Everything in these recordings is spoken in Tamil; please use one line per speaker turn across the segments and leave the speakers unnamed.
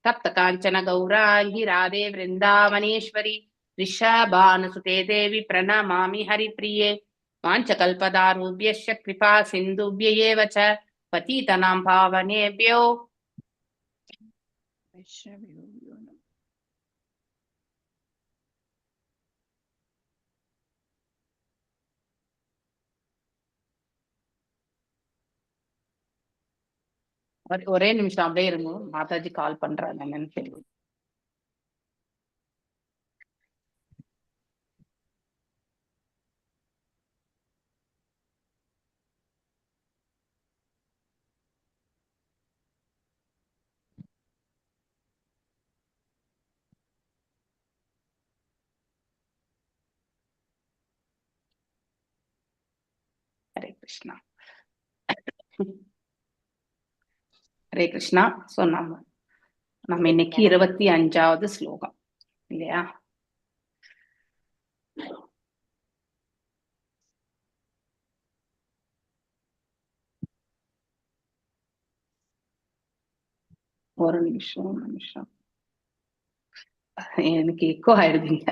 तप्त कांचन गौरांगी राधे वृंदावनेश्वरी ऋषभानुसुते देवी प्रणमामि हरिप्रिये वाञ्छकल्पदारुभ्यश्च कृपा सिन्धुभ्य एव च पतितनां पावनेभ्यो ஒரே நிமிஷம் அப்படியே இருங்க, மாதாஜி கால் பண்றாங்க என்னன்னு தெரியும். ஹரே கிருஷ்ணா. ஹரே கிருஷ்ணா. சோ நம்ம இன்னைக்கு 25வது ஸ்லோகம் இல்லையா? ஒரு நிமிஷம் எனக்கு எக்கோ ஆயிடுதுங்க.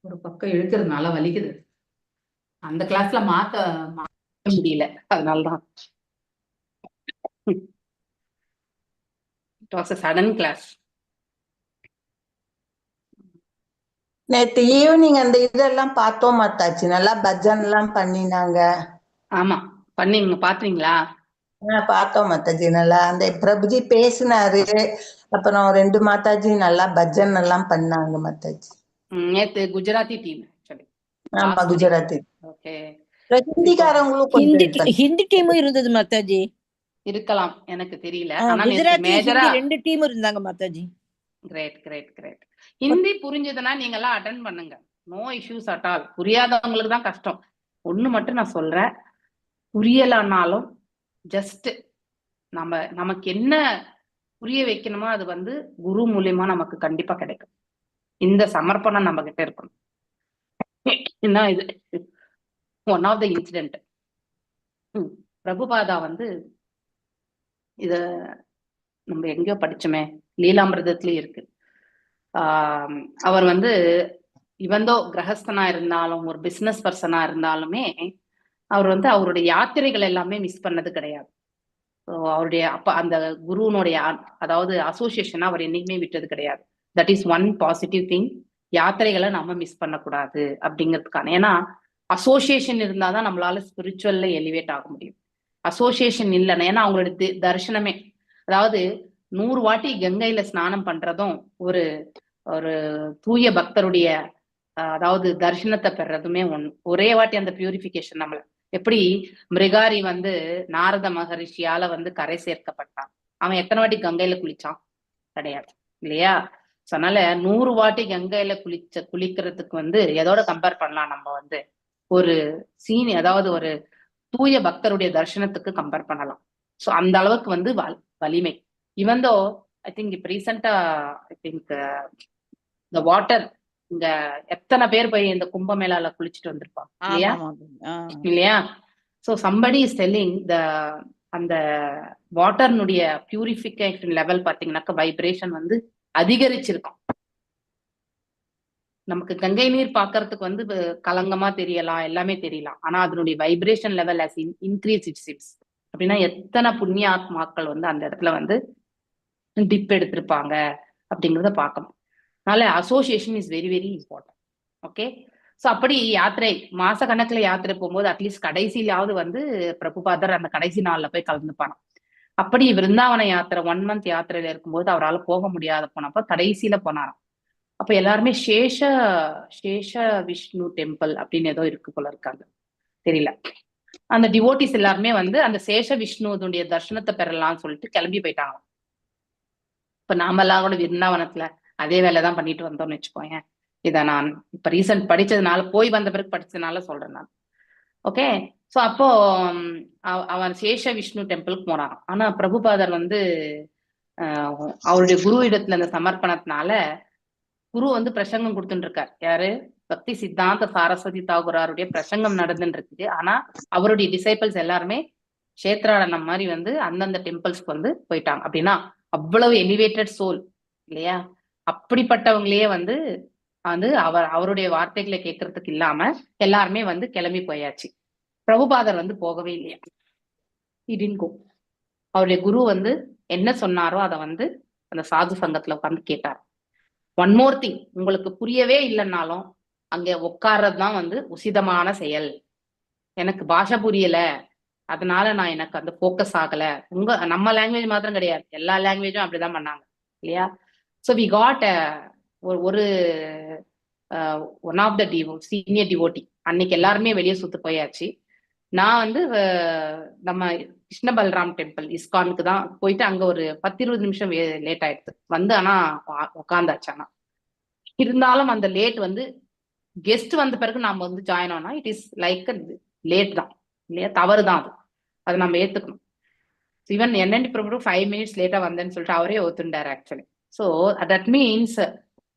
ஒரு பக்கம் இழுக்கிறதுனால வலிக்குது. அந்த கிளாஸ்ல மாத்த முடியல, அதனாலதான். It was a sudden class.
நேத்து ஈவினிங் அந்த இதெல்லாம் பார்த்தோம் மாத்தாச்சு, நல்லா பஜன் எல்லாம் பண்ணினாங்க.
ஆமா பண்ணீங்க, பாத்தீங்களா?
பார்த்தோம் மாத்தாஜி, நல்லா அந்த பிரபுஜி பேசினாரு. அப்புறம் 2 மாதாஜி நல்லா பஜன் எல்லாம் பண்ணாங்க மாதாஜி.
நேத்து குஜராத்தி டீம்.
ஆமா குஜராத்தி.
ஓகே.
ஹிந்திக்காரங்களும்
ஹிந்தி டீமும் இருந்தது மாதாஜி.
இருக்கலாம், எனக்கு தெரியல.
ஆனா குஜராத்தி ஹிந்தி 2 டீம் இருந்தாங்க மாதாஜி.
கிரேட். ஹிந்தி புரிஞ்சதுன்னா நீங்க எல்லாம் அட்டெண்ட் பண்ணுங்க, நோ இஷ்யூஸ் அட் ஆல். புரியாதவங்களுக்கு தான் கஷ்டம். ஒண்ணு மட்டும் நான் சொல்றேன், புரியலனாலும் ஜஸ்ட் நமக்கு என்ன புரிய வைக்கணுமோ அது வந்து குரு மூலியமா நமக்கு கண்டிப்பா கிடைக்கும். இந்த சமர்ப்பணம் நம்ம கிட்ட இருக்கணும். என்ன இது one of the incident. Prabhupada வந்து இத நம்ம எங்கேயோ படிச்சோமே, லீலாமிரதத்திலயும் இருக்கு. அவர் வந்து இவந்தோ கிரகஸ்தனா இருந்தாலும் ஒரு பிசினஸ் பர்சனா இருந்தாலுமே அவர் வந்து அவருடைய யாத்திரைகள் எல்லாமே மிஸ் பண்ணது கிடையாது. அவருடைய அந்த குருனுடைய அதாவது அசோசியேஷனை அவர் என்னைக்குமே விட்டது கிடையாது. That is one positive thing. யாத்திரைகளை நம்ம மிஸ் பண்ணக்கூடாது அப்படிங்கிறதுக்கான. ஏன்னா அசோசியேஷன் இருந்தாதான் நம்மளால ஸ்பிரிச்சுவல்ல எலிவேட் ஆக முடியும். அசோசியேஷன் இல்லைன்னா, ஏன்னா அவங்களுடைய தரிசனமே, அதாவது 100 வாட்டி கங்கையில ஸ்நானம் பண்றதும் ஒரு ஒரு தூய பக்தருடைய அதாவது தரிசனத்தை பெறதுமே ஒரே வாட்டி அந்த பியூரிபிகேஷன். நம்மள எப்படி மிருகாரி வந்து நாரத மகரிஷியால வந்து கரை சேர்க்கப்பட்டான், அவன் எத்தனை வாட்டி கங்கையில குளிச்சான்? கிடையாது இல்லையா? அதனால 100 வாட்டி கங்கையில குளிக்கிறதுக்கு வந்து எதோட கம்பேர் பண்ணலாம்? நம்ம வந்து ஒரு அதாவது ஒரு தூய பக்தருடைய தரிசனத்துக்கு கம்பேர் பண்ணலாம். ஸோ அந்த அளவுக்கு வந்து வலிமை. இவந்தோ ஐ திங்க் இப்ப ரீசெண்டா ஐ திங்க் இந்த வாட்டர் இங்க எத்தனை பேர் போய் இந்த கும்பமேளால குளிச்சுட்டு வந்திருப்பாங்க இல்லையா? சோ சம்படி இஸ் டெல்லிங் அந்த வாட்டர்னுடைய பியூரிஃபிகேஷன் லெவல் பாத்தீங்கன்னாக்க வைப்ரேஷன் வந்து அதிகரிச்சிருக்கும். நமக்கு கங்கை நீர் பாக்குறதுக்கு வந்து கலங்கமா தெரியலாம், எல்லாமே தெரியலாம். ஆனா அதனுடைய vibration level as increase it அப்படின்னா எத்தனை புண்ணிய ஆத்மாக்கள் வந்து அந்த இடத்துல வந்து டிப் எடுத்திருப்பாங்க அப்படிங்கிறத பார்க்கணும். அதனால association is very very important. Okay. So அப்படி யாத்திரை மாச கணக்குல யாத்திரை போகும்போது அட்லீஸ்ட் கடைசியிலாவது வந்து பிரபுபாதர் அந்த கடைசி நாள்ல போய் கலந்துப்பாங்க. அப்படி விருந்தாவன யாத்திரை 1 month யாத்திரையில இருக்கும்போது அவரால் போக முடியாத போனப்ப கடைசியில போனாராம். அப்ப எல்லாருமே சேஷ விஷ்ணு டெம்பிள் அப்படின்னு ஏதோ இருக்கு போல இருக்காங்க, தெரியல. அந்த டிவோட்டிஸ் எல்லாருமே வந்து அந்த சேஷ விஷ்ணுடைய தர்சனத்தை பெறலாம்னு சொல்லிட்டு கிளம்பி போயிட்டாங்க. இப்ப நாமெல்லாம் கூட விருந்தாவனத்துல அதே வேலைதான் பண்ணிட்டு வந்தோம்னு வச்சுக்கோங்க. இதை நான் இப்ப ரீசன்ட் படிச்சதுனால, போய் வந்த பிறகு படிச்சதுனால சொல்றேன் நான். ஓகே. ஸோ அப்போ அவன் சேஷ விஷ்ணு டெம்பிளுக்கு போறான். ஆனா பிரபுபாதர் வந்து அவருடைய குரு இடத்துல அந்த சமர்ப்பணத்தினால குரு வந்து பிரசங்கம் கொடுத்துட்டு இருக்கார். யாரு? பக்தி சித்தாந்த சாரஸ்வதி தாகூராருடைய பிரசங்கம் நடந்துட்டு இருக்குது. ஆனா அவருடைய டிசைபிள்ஸ் எல்லாருமே கஷேத்ராடனம் மாதிரி வந்து அந்தந்த டெம்பிள்ஸ்க்கு வந்து போயிட்டாங்க. அப்படின்னா அவ்வளவு எலிவேட்டட் சோல் இல்லையா? அப்படிப்பட்டவங்களையே வந்து அவருடைய வார்த்தைகளை கேட்கறதுக்கு இல்லாம எல்லாருமே வந்து கிளம்பி போயாச்சு. பிரபுபாதர் வந்து போகவே இல்லையா. இடின்கோ அவருடைய குரு வந்து என்ன சொன்னாரோ அதை வந்து அந்த சாது சங்கத்துல உட்காந்து கேட்டார். ஒன் மோர் திங், உங்களுக்கு புரியவே இல்லைன்னாலும் அங்க உட்கார்றதுதான் வந்து உசிதமான செயல். எனக்கு பாஷை புரியல, அதனால நான் எனக்கு அந்த போக்கஸ் ஆகல. நம்ம லாங்குவேஜ் மாத்திரம் கிடையாது, எல்லா லாங்குவேஜும் அப்படிதான் பண்ணாங்க இல்லையா? ஸோ வி காட் ஒரு one of the senior devotee. அன்னைக்கு எல்லாருமே வெளியே சுத்து போயாச்சு. நான் வந்து நம்ம கிருஷ்ண பல்ராம் டெம்பிள் இஸ்கானுக்கு தான் போயிட்டு அங்க ஒரு 10-20 நிமிஷம் லேட் ஆயிடுது வந்து. ஆனா உட்காந்தாச்சு. ஆனா இருந்தாலும் அந்த லேட் வந்து கெஸ்ட் வந்த பிறகு நாம வந்து ஜாயின் ஆனா இட் இஸ் லைக் லேட் தான் இல்லையா? தவறு தான் அது, அதை நம்ம ஏத்துக்கணும். ஈவன் என்னென்ன பிரபு 5 minutes லேட்டா வந்தேன்னு சொல்லிட்டு அவரே ஒத்துண்டாரு ஆக்சுவலி. ஸோ தட் மீன்ஸ்,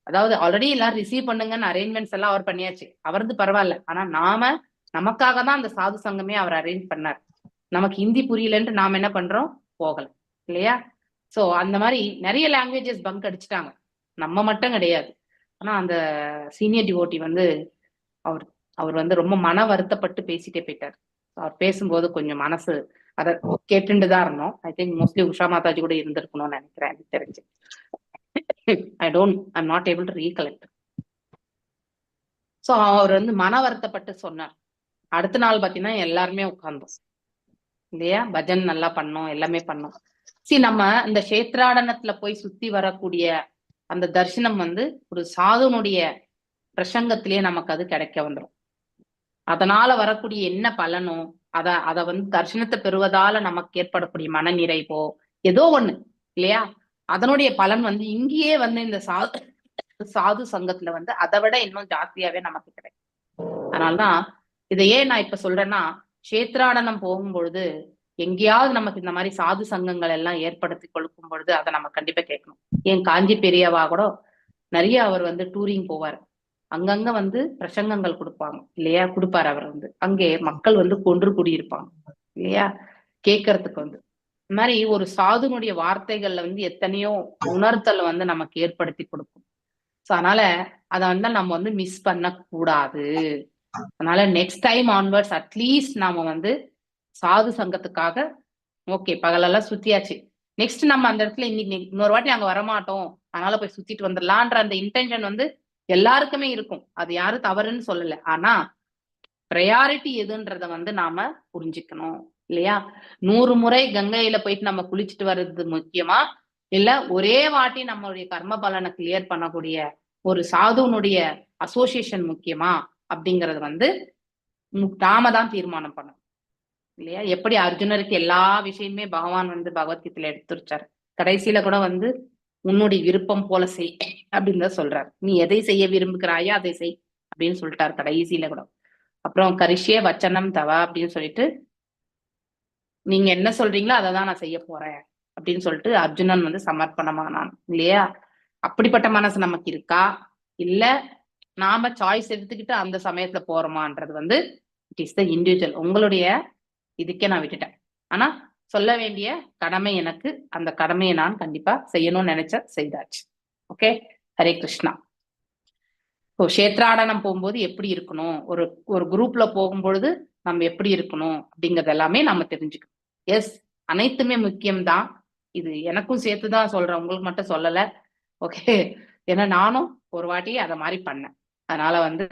அதாவது ஆல்ரெடி எல்லாரும் ரிசீவ் பண்ணுங்கன்னு அரேஞ்ச்மெண்ட்ஸ் எல்லாம் அவர் பண்ணியாச்சு, அவரது பரவாயில்ல. ஆனா நமக்காக தான் அந்த சாது சங்கமே அவர் அரேஞ்ச் பண்ணார். நமக்கு ஹிந்தி புரியலன்ட்டு நாம என்ன பண்றோம்? போகல இல்லையா? ஸோ அந்த மாதிரி நிறைய லாங்குவேஜஸ் பங்க் அடிச்சுட்டாங்க, நம்ம மட்டும் கிடையாது. ஆனா அந்த சீனியர் டிவோட்டி வந்து அவர் வந்து ரொம்ப மன வருத்தப்பட்டு பேசிட்டே போயிட்டார். அவர் பேசும்போது கொஞ்சம் மனசு அதை கேட்டுட்டுதான் இருந்தோம். I think mostly Usha Mataji கூட இருந்திருக்கணும்னு நினைக்கிறேன், எனக்கு தெரிஞ்சு. I'm not able to recollect. So அவர் வந்து மன வருத்தப்பட்டு சொன்னார். அடுத்த நாள் பாத்தீங்கன்னா எல்லாருமே உட்கார்ந்தோம் இல்லையா? பஜன் நல்லா பண்ணோம், எல்லாமே பண்ணோம். நம்ம இந்த கஷேத்ராடனத்துல போய் சுத்தி வரக்கூடிய அந்த தரிசனம் வந்து ஒரு சாதுனுடைய பிரசங்கத்திலேயே நமக்கு அது கிடைக்க வந்துடும். அதனால வரக்கூடிய என்ன பலனோ அத வந்து தரிசனத்தை பெறுவதால நமக்கு ஏற்படக்கூடிய மன நிறைவோ ஏதோ ஒண்ணு இல்லையா? அதனுடைய பலன் வந்து இங்கேயே வந்து இந்த சாது சங்கத்துல வந்து அதை விட இன்னும் ஜாஸ்தியாவே நமக்கு கிடைக்கும். அதனால்தான் இதை ஏன் நான் இப்ப சொல்றேன்னா, கஷேத்ராடனம் போகும் பொழுது எங்கேயாவது நமக்கு இந்த மாதிரி சாது சங்கங்கள் எல்லாம் ஏற்படுத்தி கொடுக்கும் பொழுது அதை நம்ம கண்டிப்பா கேட்கணும். ஏன் காஞ்சி பெரியவா கூட நிறைய அவர் வந்து டூரிங் போவார், அங்கங்க வந்து பிரசங்கங்கள் கொடுப்பாங்க இல்லையா? கொடுப்பாரு அவர் வந்து. அங்கே மக்கள் வந்து கொன்று கூடியிருப்பாங்க இல்லையா? கேட்கறதுக்கு வந்து இந்த மாதிரி ஒரு சாதுனுடைய வார்த்தைகள்ல வந்து எத்தனையோ உணர்த்தல் வந்து நமக்கு ஏற்படுத்தி கொடுக்கும். ஸோ அதனால அதை வந்து நம்ம வந்து மிஸ் பண்ண கூடாது. அதனால நெக்ஸ்ட் டைம் ஆன்வர்ட்ஸ் அட்லீஸ்ட் நாம வந்து சாது சங்கத்துக்காக ஓகே பகலெல்லாம் சுத்தியாச்சு, நெக்ஸ்ட் நம்ம அந்த இடத்துல இன்னொரு வாட்டி அங்க வரமாட்டோம், அதனால போய் சுத்திட்டு வந்துடலான்ற அந்த இன்டென்ஷன் வந்து எல்லாருக்குமே இருக்கும். அது யாரும் தவறுன்னு சொல்லல. ஆனா ப்ரையாரிட்டி எதுன்றத வந்து நாம புரிஞ்சுக்கணும் இல்லையா? 100 முறை கங்கையில போயிட்டு நம்ம குளிச்சுட்டு வர்றது முக்கியமா, இல்ல ஒரே வாட்டி நம்மளுடைய கர்ம பலனை கிளியர் பண்ணக்கூடிய ஒரு சாதுனுடைய அசோசியேஷன் முக்கியமா அப்படிங்கறது வந்து நாம தான் தீர்மானம் பண்ணணும் இல்லையா? எப்படி அர்ஜுனருக்கு எல்லா விஷயமே பகவான் வந்து பகவத்கீதையில எடுத்துருச்சாரு. கடைசியில கூட வந்து உன்னுடைய விருப்பம் போல செய் அப்படின்னு தான் சொல்றாரு. நீ எதை செய்ய விரும்புகிறாயோ அதை செய் அப்படின்னு சொல்லிட்டாரு கடைசியில கூட. அப்புறம் கரிஷ்யே வச்சனம் தவா அப்படின்னு சொல்லிட்டு, நீங்க என்ன சொல்றீங்களோ அதை தான் நான் செய்ய போறேன் அப்படின்னு சொல்லிட்டு அர்ஜுனன் வந்து சமர்ப்பணமானான் இல்லையா? அப்படிப்பட்ட மனசு நமக்கு இருக்கா, இல்ல நாம சாய்ஸ் எடுத்துக்கிட்டு அந்த சமயத்துல போறோமான்றது வந்து இட் இஸ் த இண்டிவிஜுவல். உங்களுடைய இதுக்கே நான் விட்டுட்டேன். ஆனா சொல்ல வேண்டிய கடமை எனக்கு, அந்த கடமையை நான் கண்டிப்பா செய்யணும்னு நினைச்ச செய்தாச்சு. ஓகே, ஹரே கிருஷ்ணா. ஸோ கஷேத்ராடனம் போகும்போது எப்படி இருக்கணும், ஒரு குரூப்ல போகும்பொழுது நம்ம எப்படி இருக்கணும் அப்படிங்கறது எல்லாமே நம்ம தெரிஞ்சுக்கணும். எஸ், அனைத்துமே முக்கியம்தான். இது எனக்கும் சேர்த்துதான் சொல்றேன், உங்களுக்கு மட்டும் சொல்லல. ஓகே, ஏன்னா நானும் ஒரு வாட்டி அதை மாதிரி பண்ணேன். அதனால வந்து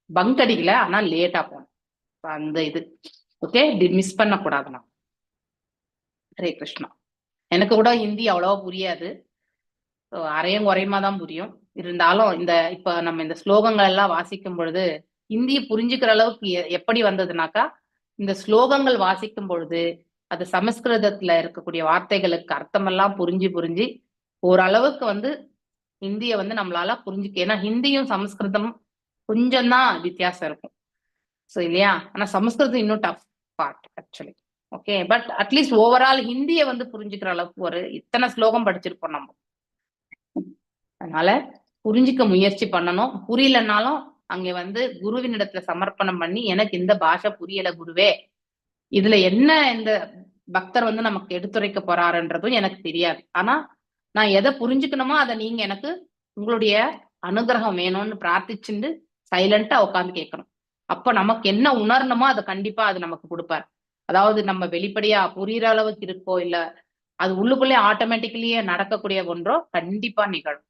பங்க் அடிக்கல, ஆனா லேட்டா போனேன். அந்த இது ஓகே, மிஸ் பண்ண கூடாதுண்ணா. ஹரே கிருஷ்ணா. எனக்கு கூட ஹிந்தி அவ்வளவா புரியாது, அரையும் குறையுமா தான் புரியும். இருந்தாலும் இப்ப நம்ம இந்த ஸ்லோகங்கள் எல்லாம் வாசிக்கும் பொழுது ஹிந்தியை புரிஞ்சுக்கிற அளவுக்கு எப்படி வந்ததுனாக்கா, இந்த ஸ்லோகங்கள் வாசிக்கும் பொழுது அது சமஸ்கிருதத்துல இருக்கக்கூடிய வார்த்தைகளுக்கு அர்த்தமெல்லாம் புரிஞ்சு ஓரளவுக்கு வந்து ஹிந்தியை வந்து நம்மளால புரிஞ்சுக்க, ஏன்னா ஹிந்தியும் சமஸ்கிருதம் கொஞ்சம் தான் வித்தியாசம் இருக்கும். ஸோ இல்லையா? ஆனா சமஸ்கிருதம் இன்னும் tough part actually. Okay, but at least overall ஹிந்தியை வந்து புரிஞ்சுக்கிற அளவுக்கு ஒரு இத்தனை ஸ்லோகம் படிச்சிருப்போம் நம்ம. அதனால புரிஞ்சுக்க முயற்சி பண்ணணும். புரியலனாலும் அங்க வந்து குருவின் இடத்துல சமர்ப்பணம் பண்ணி, எனக்கு இந்த பாஷை புரியல குருவே, இதுல என்ன இந்த பக்தர் வந்து நமக்கு எடுத்துரைக்க போறாருன்றதும் எனக்கு தெரியாது. ஆனா நான் எதை புரிஞ்சுக்கணுமோ அதை நீங்க எனக்கு உங்களுடைய அனுகிரகம் வேணும்னு பிரார்த்திச்சுட்டு சைலண்டா உட்காந்து கேட்கணும். அப்ப நமக்கு என்ன உணரணுமோ அதை கண்டிப்பா அது நமக்கு கொடுப்பாரு. அதாவது நம்ம வெளிப்படையா புரியுற அளவுக்கு இருக்கோ இல்ல அது உள்ளுக்குள்ளே ஆட்டோமேட்டிக்கலியே நடக்கக்கூடிய ஒன்றோ கண்டிப்பா நிகழும்.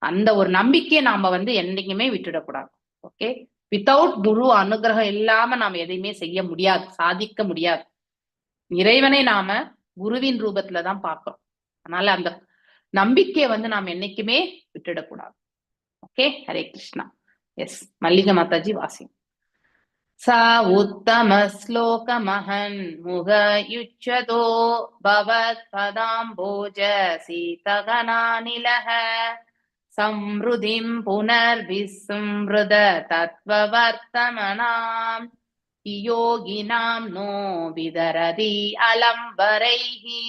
அந்த ஒரு நம்பிக்கையை நாம வந்து என்னைக்குமே விட்டுடக்கூடாது. ஓகே, வித்தவுட் குரு அனுகிரகம் இல்லாம நாம எதையுமே செய்ய முடியாது, சாதிக்க முடியாது. இறைவனை நாம குருவின் ரூபத்துலதான் பார்க்கிறோம். அதனால அந்த நம்பிக்கையை வந்து நாம என்னைக்குமே விட்டுடக்கூடாது. ஓகே, ஹரே கிருஷ்ணா. எஸ், மல்லிகா மாதாஜி வாசி. சா உத்தம ஸ்லோகமஹன் முகயுச்சதோ பவத் பதாம்போஜ சீதகனாநிலஹ சம்ருதிம் புனர்விஸ்மிருத தத்வவர்த்தமனாம் யோகினாம் நோ விதரதி அலம்பரைஹி.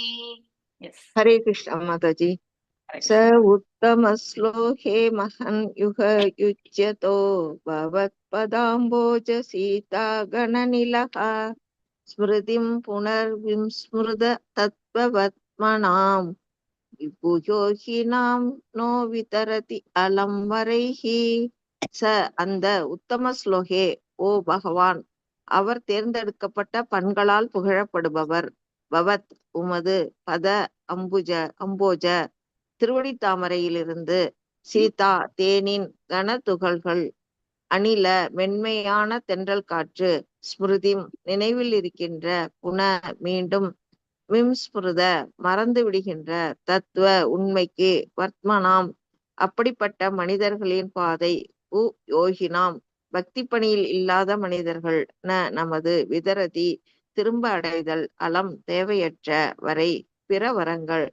எஸ்,
हरे कृष्ण माताजी।
ஹரே
स
கிருஷ்ணா.
उत्तम श्लोके महन् युग युज्यतो भवत्पदाम्बोज सीता गणनिलः स्मृतिं पुनर्विस्मृत तत्त्ववत्मनां விபுயோகினாம் நோ விதரதி அலம்பரைஹி. ச அந்த உத்தம ஸ்லோகே, ஓ பகவான், அவர் தேர்ந்தெடுக்கப்பட்ட பண்களால் புகழப்படுபவர். பவத் உமது, பத அம்போஜ திருவடி தாமரையிலிருந்து, சீதா தேனின் கன துகள்கள், அணில மென்மையான தென்றல் காற்று, ஸ்மிருதிம் நினைவில் இருக்கின்ற, புன மீண்டும், விம்ஸ்மிருத மறந்து விடுகின்ற, தத்துவ உண்மைக்கு, வர்த்மனாம் அப்படிப்பட்ட மனிதர்களின் பாதை, யோகினாம் பக்தி பணியில் இல்லாத மனிதர்கள், நமது விதரதி திரும்ப அடைதல், அலம் தேவையற்ற, வரை பிற வரங்கள்.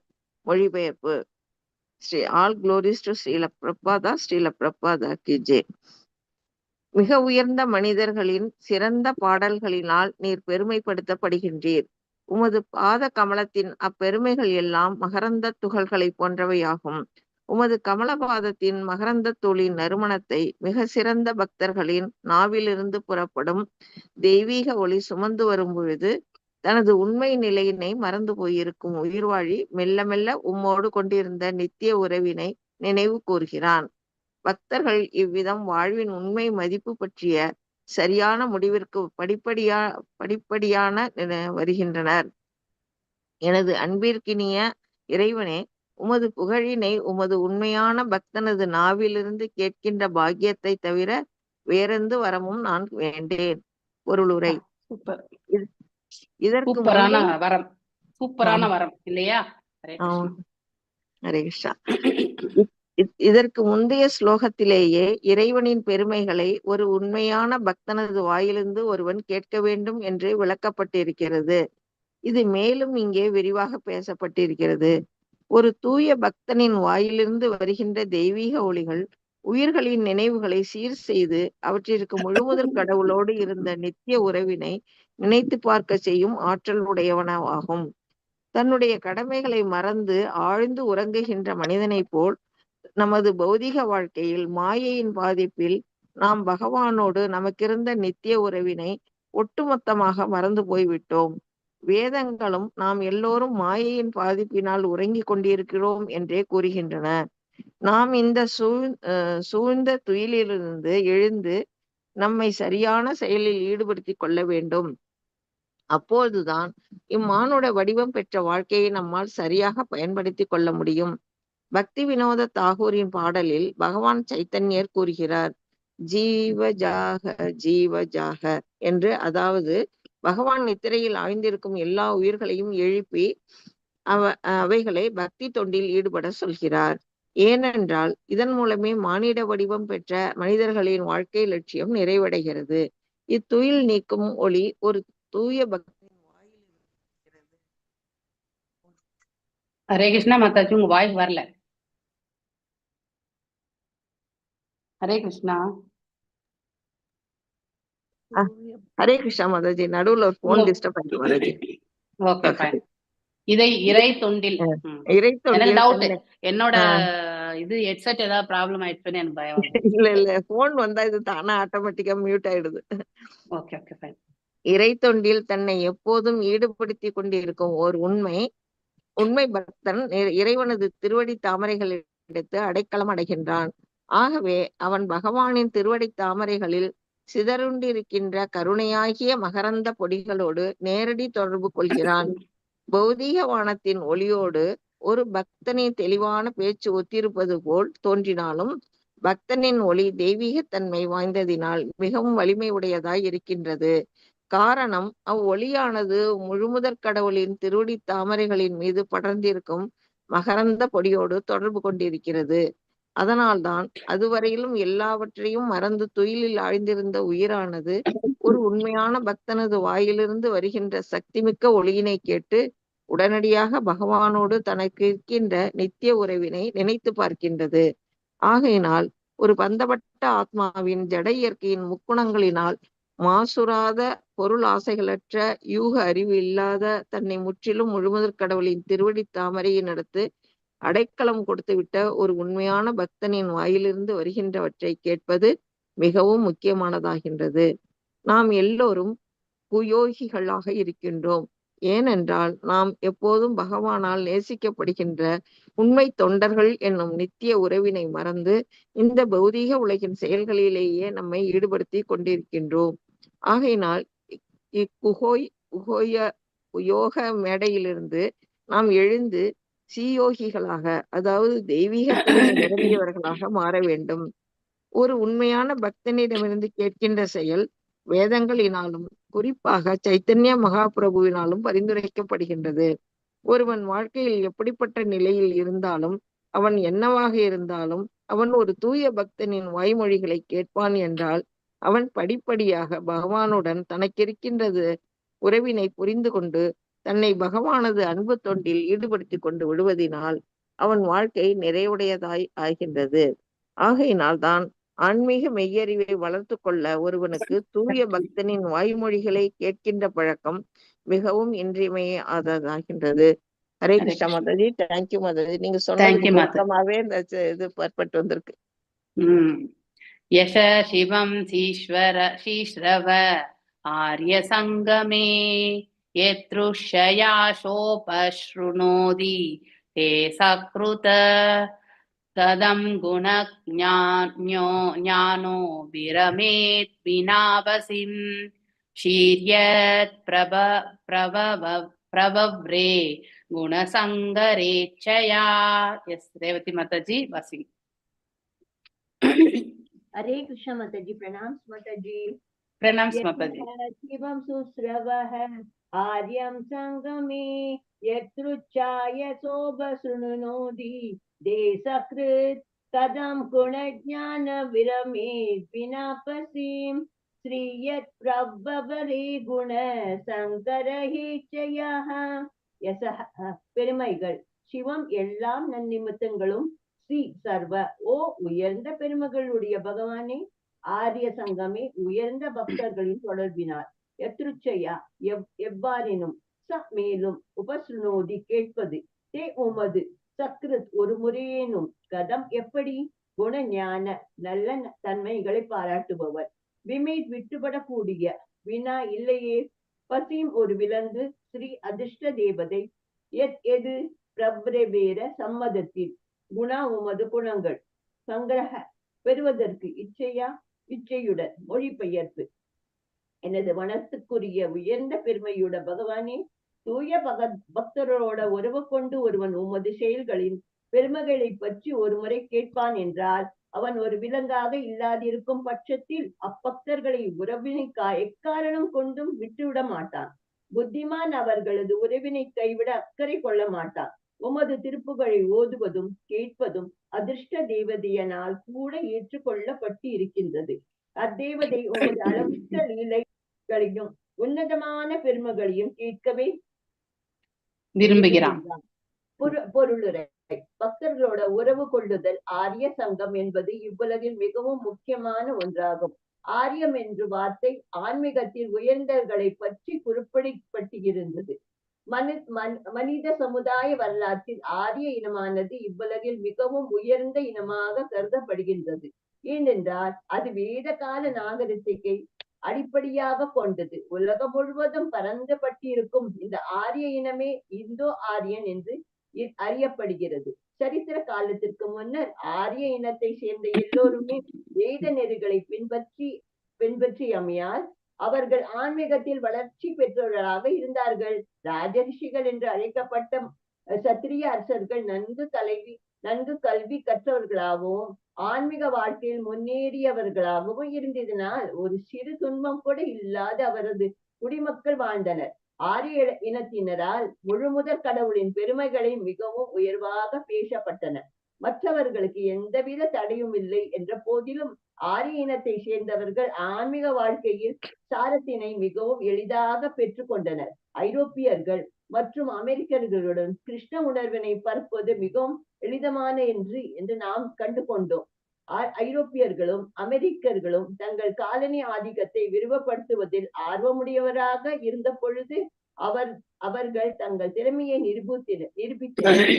மொழிபெயர்ப்பு. Sri all glories to Srila Prabhupada. Srila Prabhupada கி ஜெய். மிக உயர்ந்த மனிதர்களின் சிறந்த பாடல்களினால் நீர் பெருமைப்படுத்தப்படுகின்றீர். உமது பாத கமலத்தின் அப்பெருமைகள் எல்லாம் மகரந்த துகள்களை போன்றவையாகும். உமது கமலபாதத்தின் மகரந்த தூளின் நறுமணத்தை மிக சிறந்த பக்தர்களின் நாவிலிருந்து புறப்படும் தெய்வீக ஒளி சுமந்து வரும் பொழுது தனது உண்மை நிலையினை மறந்து போயிருக்கும் உயிர்வாழி மெல்ல மெல்ல உம்மோடு கொண்டிருந்த நித்திய உறவினை நினைவு கூர்கிறான். பக்தர்கள் இவ்விதம் வாழ்வின் உண்மை மதிப்பு பற்றிய சரியான முடிவிற்கு படிப்படியான வருகின்றனர். எனது அன்பிற்கினிய இறைவனே, உமது புகழினை உமது உண்மையான பக்தனது நாவிலிருந்து கேட்கின்ற பாக்கியத்தை தவிர வேறெந்த வரமும் நான் வேண்டேன். பொருளுரை.
சூப்பர்,
இதற்கு
சூப்பரான வரம், சூப்பரான வரம் இல்லையா? ஹரே கிருஷ்ணா.
ஹரே கிருஷ்ணா. இதற்கு முந்தைய ஸ்லோகத்திலேயே இறைவனின் பெருமைகளை ஒரு உண்மையான பக்தனது வாயிலிருந்து ஒருவன் கேட்க வேண்டும் என்று விளக்கப்பட்டிருக்கிறது. இது மேலும் இங்கே விரிவாக பேசப்பட்டிருக்கிறது. ஒரு தூய பக்தனின் வாயிலிருந்து வருகின்ற தெய்வீக ஒளிகள் உயிர்களின் நினைவுகளை சீர் செய்து அவற்றிற்கு முழுமுதற் கடவுளோடு இருந்த நித்திய உறவினை நினைத்து பார்க்க செய்யும் ஆற்றல் உடையவனவாகும். தன்னுடைய கடமைகளை மறந்து ஆழ்ந்து உறங்குகின்ற மனிதனைப் போல் நமது பௌதிக வாழ்க்கையில் மாயையின் பாதிப்பில் நாம் பகவானோடு நமக்கிருந்த நித்திய உறவினை ஒட்டுமொத்தமாக மறந்து போய்விட்டோம். வேதங்களும் நாம் எல்லோரும் மாயையின் பாதிப்பினால் உறங்கிக் கொண்டிருக்கிறோம் என்றே கூறுகின்றன. நாம் இந்த சூழ்ந்த துயிலிலிருந்து எழுந்து நம்மை சரியான செயலில் ஈடுபடுத்திக் கொள்ள வேண்டும். அப்போதுதான் இம்மானுட வடிவம் பெற்ற வாழ்க்கையை நம்மால் சரியாக பயன்படுத்தி கொள்ள முடியும். பக்தி வினோத தாகூரின் பாடலில் பகவான் சைத்தன்யர் கூறுகிறார், ஜீவஜாக ஜீவஜாக என்று. அதாவது பகவான் நித்திரையில் ஆழ்ந்திருக்கும் எல்லா உயிர்களையும் எழுப்பி அவைகளை பக்தி தொண்டில் ஈடுபட சொல்கிறார். ஏனென்றால் இதன் மூலமே மானிட வடிவம் பெற்ற மனிதர்களின் வாழ்க்கை லட்சியம் நிறைவடைகிறது. இத்துயில் நீக்கும் ஒளி ஒரு தூய பக்தனின் வாயில் இருக்கிறது.
ஹரே கிருஷ்ணா மாதாஜி, உங்க வாய்ஸ் வரல. ஹரே கிருஷ்ணா.
ஹரே கிருஷ்ணா மாதாஜி, நடுவுல ஒரு போன் டிஸ்டர்ப் ஆயிடுச்சு மாதாஜி.
Okay fine. இதை இறை தொண்டில்
இறை
எனக்கு
தொண்டில்
டவுட்,
தன்னை
என்னோட இது ஹெட்செட் ஏதாவது ப்ராப்ளம் ஆயிடுச்சுன்னு எனக்கு பயம்.
இல்ல போன் வந்தா இது தானா ஆட்டோமேட்டிக்கா மியூட் ஆயிடுது.
Okay okay fine.
இறை தொண்டில் தன்னை எப்போதும் ஈடுபடுத்தி கொண்டிருக்கும் ஓர் உண்மை பக்தன் இறைவனது திருவடி தாமரைகள் எடுத்து அடைக்கலம் அடைகின்றான். ஆகவே அவன் பகவானின் திருவடி தாமரைகளில் சிதறுண்டிருக்கின்ற கருணையாகிய மகரந்த பொடிகளோடு நேரடி தொடர்பு கொள்கிறான். பௌதீக வானத்தின் ஒளியோடு ஒரு பக்தனின் தெளிவான பேச்சு ஒத்திருப்பது போல் தோன்றினாலும் பக்தனின் ஒளி தெய்வீகத்தன்மை வாய்ந்ததினால் மிகவும் வலிமை உடையதாய் இருக்கின்றது. காரணம், அவ்வொளியானது முழுமுதற் கடவுளின் திருவடி தாமரைகளின் மீது படர்ந்திருக்கும் மகரந்த பொடியோடு தொடர்பு கொண்டிருக்கிறது. அதனால்தான் அதுவரையிலும் எல்லாவற்றையும் மறந்து துயிலில் ஆழ்ந்திருந்த உயிரானது ஒரு உண்மையான பக்தனது வாயிலிருந்து வருகின்ற சக்திமிக்க ஒளியினை கேட்டு உடனடியாக பகவானோடு தனக்கு இருக்கின்ற நித்திய உறவினை நினைத்து பார்க்கின்றது. ஆகையினால் ஒரு பந்தப்பட்ட ஆத்மாவின் ஜட இயற்கையின் முக்குணங்களினால் மாசுராத பொருள் ஆசைகளற்ற யூக அறிவு இல்லாத தன்னை முற்றிலும் முழுமுதற் கடவுளின் திருவடி தாமரையினடுத்து அடைக்கலம் கொடுத்துவிட்ட ஒரு உண்மையான பக்தனின் வாயிலிருந்து வருகின்றவற்றை கேட்பது மிகவும் முக்கியமானதாகின்றது. நாம் எல்லோரும் குயோகிகளாக இருக்கின்றோம். ஏனென்றால் நாம் எப்போதும் பகவானால் நேசிக்கப்படுகின்ற உண்மை தொண்டர்கள் என்னும் நித்திய உறவினை மறந்து இந்த பௌதீக உலகின் செயல்களிலேயே நம்மை ஈடுபடுத்தி கொண்டிருக்கின்றோம். ஆகையினால் யோக மேடையிலிருந்து நாம் எழுந்து சீயோகிகளாக, அதாவது தெய்வீகத்தன்மை நிரம்பியவர்களாக மாற வேண்டும். ஒரு உண்மையான பக்தனிடமிருந்து கேட்கின்ற செயல் வேதங்களினாலும் குறிப்பாக சைத்தன்ய மகாபிரபுவினாலும் பரிந்துரைக்கப்படுகின்றது. ஒருவன் வாழ்க்கையில் எப்படிப்பட்ட நிலையில் இருந்தாலும், அவன் என்னவாக இருந்தாலும், அவன் ஒரு தூய பக்தனின் வாய்மொழிகளை கேட்பான் என்றால் அவன் படிப்படியாக பகவானுடன் தனக்கிருக்கின்றது உறவினை புரிந்து கொண்டு தன்னை பகவானது அன்பு தொண்டில் ஈடுபடுத்தி கொண்டு விடுவதினால் அவன் வாழ்க்கை நிறைவுடையதாய் ஆகின்றது. ஆகையினால் தான் ஆன்மீக மெய்யறிவை வளர்த்து கொள்ள ஒருவனுக்கு தூய பக்தனின் வாய்மொழிகளை கேட்கின்ற பழக்கம் மிகவும் இன்றியமையாததாகின்றது. ஹரே கிருஷ்ணா மாதாஜி. தேங்க்யூ மாதாஜி. நீங்க சொன்னதுக்கு பொருத்தமாவே இந்த இது பற்பட்டு வந்திருக்கு.
யச சிவம் சீஸ்ரவ ஆர்ய சங்கமே யத்ருஷ்யா சோபஸ்ருணோதி தே சக்ருத ததம் குணஞானோ விரமேத் வினாவசிம் ஷீர்யத் பிரபவ்ரே குணசங்கரேச்சயா. எஸ் ரேவதி மாதாஜி வாசிங்.
हरे कृष्ण माताजी. प्रणाम माताजी.
प्रणाम माताजी.
शिवम सुश्रवः आर्यं संगमे यत्रुच्चाय सोबसृणुनोति देशकृत् कदं गुणज्ञान विरमेत् विनापसीं श्रीयत् प्रभवरे गुण சங்கரஹேச்சயः. பெருமைகள். சிவம் எல்லாம் நன்னிமித்தங்களும் ஸ்ரீ சர்வ ஓ உயர்ந்த பெருமகளுடைய பகவானே, ஆரிய சங்கமே உயர்ந்த பக்தர்களின் தொடர்பினார். யத்ருச்சயா எவ்வாறினும், ச மேலும், உபஸ்ருணோதி கேட்பது, தே உமது, சக்ருத் ஒரு முறையேனும், கதம் எப்படி, குண ஞான நல்ல தன்மைகளை பாராட்டுபவர், விமேத் விட்டுபடக்கூடிய, வினா இல்லையே, பசீம் ஒரு விலங்கு, ஸ்ரீ அதிர்ஷ்ட தேவதை, எது பிரபேர சம்மதத்தில், குணா உமது குணங்கள், சங்கிரக பெறுவதற்கு இச்சையுடன் மொழிபெயர்ப்பு. எனது மனத்துக்குரிய உயர்ந்த பெருமையுட பகவானே, தூய பக்தரோட உறவு கொண்டு ஒருவன் உமது செயல்களின் பெருமைகளை பற்றி ஒரு முறை கேட்பான் என்றால் அவன் ஒரு விலங்காக இல்லாதிருக்கும் பட்சத்தில் அப்பக்தர்களை உறவினை எக்காரணம் கொண்டும் விட்டுவிட மாட்டான். புத்திமான் அவர்களது உறவினை கைவிட அக்கறை கொள்ள மாட்டான். உமது திருப்புகளை ஓதுவதும் கேட்பதும் அதிர்ஷ்ட தேவதையனால் கூட ஏற்றுக்கொள்ளப்பட்டு இருக்கின்றது. அத்தேவதை உமது அளவற்ற லீலைகளையும் உன்னதமான பெருமைகளையும் கேட்கவே விரும்புகிறான். பொருளுரை. பக்தர்களோட உறவு கொள்ளுதல் ஆரிய சங்கம் என்பது இவ்வுலகில் மிகவும் முக்கியமான ஒன்றாகும். ஆரியம் என்ற வார்த்தை ஆன்மீகத்தில் உயர்ந்தவர்களை பற்றி குறிப்பிடப்பட்டிருந்தது. மனித சமுதாய வரலாற்றில் ஆரிய இனமானது இவ்வுலகில் மிகவும் உயர்ந்த இனமாக கருதப்படுகின்றது. ஏனென்றால் அது வேத கால நாகரிகத்தை அடிப்படையாக கொண்டது. உலகம் முழுவதும் பறந்து பட்டிருக்கும் இந்த ஆரிய இனமே இந்தோ ஆரியன் என்று அறியப்படுகிறது. சரித்திர காலத்திற்கு முன்னர் ஆரிய இனத்தை சேர்ந்த எல்லோருமே வேத நெறிகளை பின்பற்றியமையால் அவர்கள் ஆன்மீகத்தில் வளர்ச்சி பெற்றவர்களாக இருந்தார்கள். ராஜரிஷிகள் என்று அழைக்கப்பட்ட சத்திரிய அரசர்கள் நன்கு கல்வி கற்றவர்களாகவும் ஆன்மீக வாழ்க்கையில் முன்னேறியவர்களாகவும் இருந்ததினால் ஒரு சிறு துன்பம் கூட இல்லாத அவரது குடிமக்கள் வாழ்ந்தனர். ஆரிய இனத்தினரால் முழுமுதற் கடவுளின் பெருமைகளை மிகவும் உயர்வாக பேசப்பட்டன. மற்றவர்களுக்கு எந்தவித தடையும் இல்லை என்ற போதிலும் ஆரிய இனத்தை சேர்ந்தவர்கள் ஆன்மீக வாழ்க்கையில் சாரத்தினை மிகவும் எளிதாக பெற்றுக் கொண்டனர். ஐரோப்பியர்கள் மற்றும் அமெரிக்கர்களுடன் கிருஷ்ண உணர்வினை பரப்புவது மிகவும் எளிதமான என்று நாம் கண்டு கொண்டோம். ஐரோப்பியர்களும் அமெரிக்கர்களும் தங்கள் காலனி ஆதிக்கத்தை விரிவுபடுத்துவதில் ஆர்வமுடையவராக இருந்த பொழுது அவர்கள் தங்கள் திறமையை நிரூபித்தனர்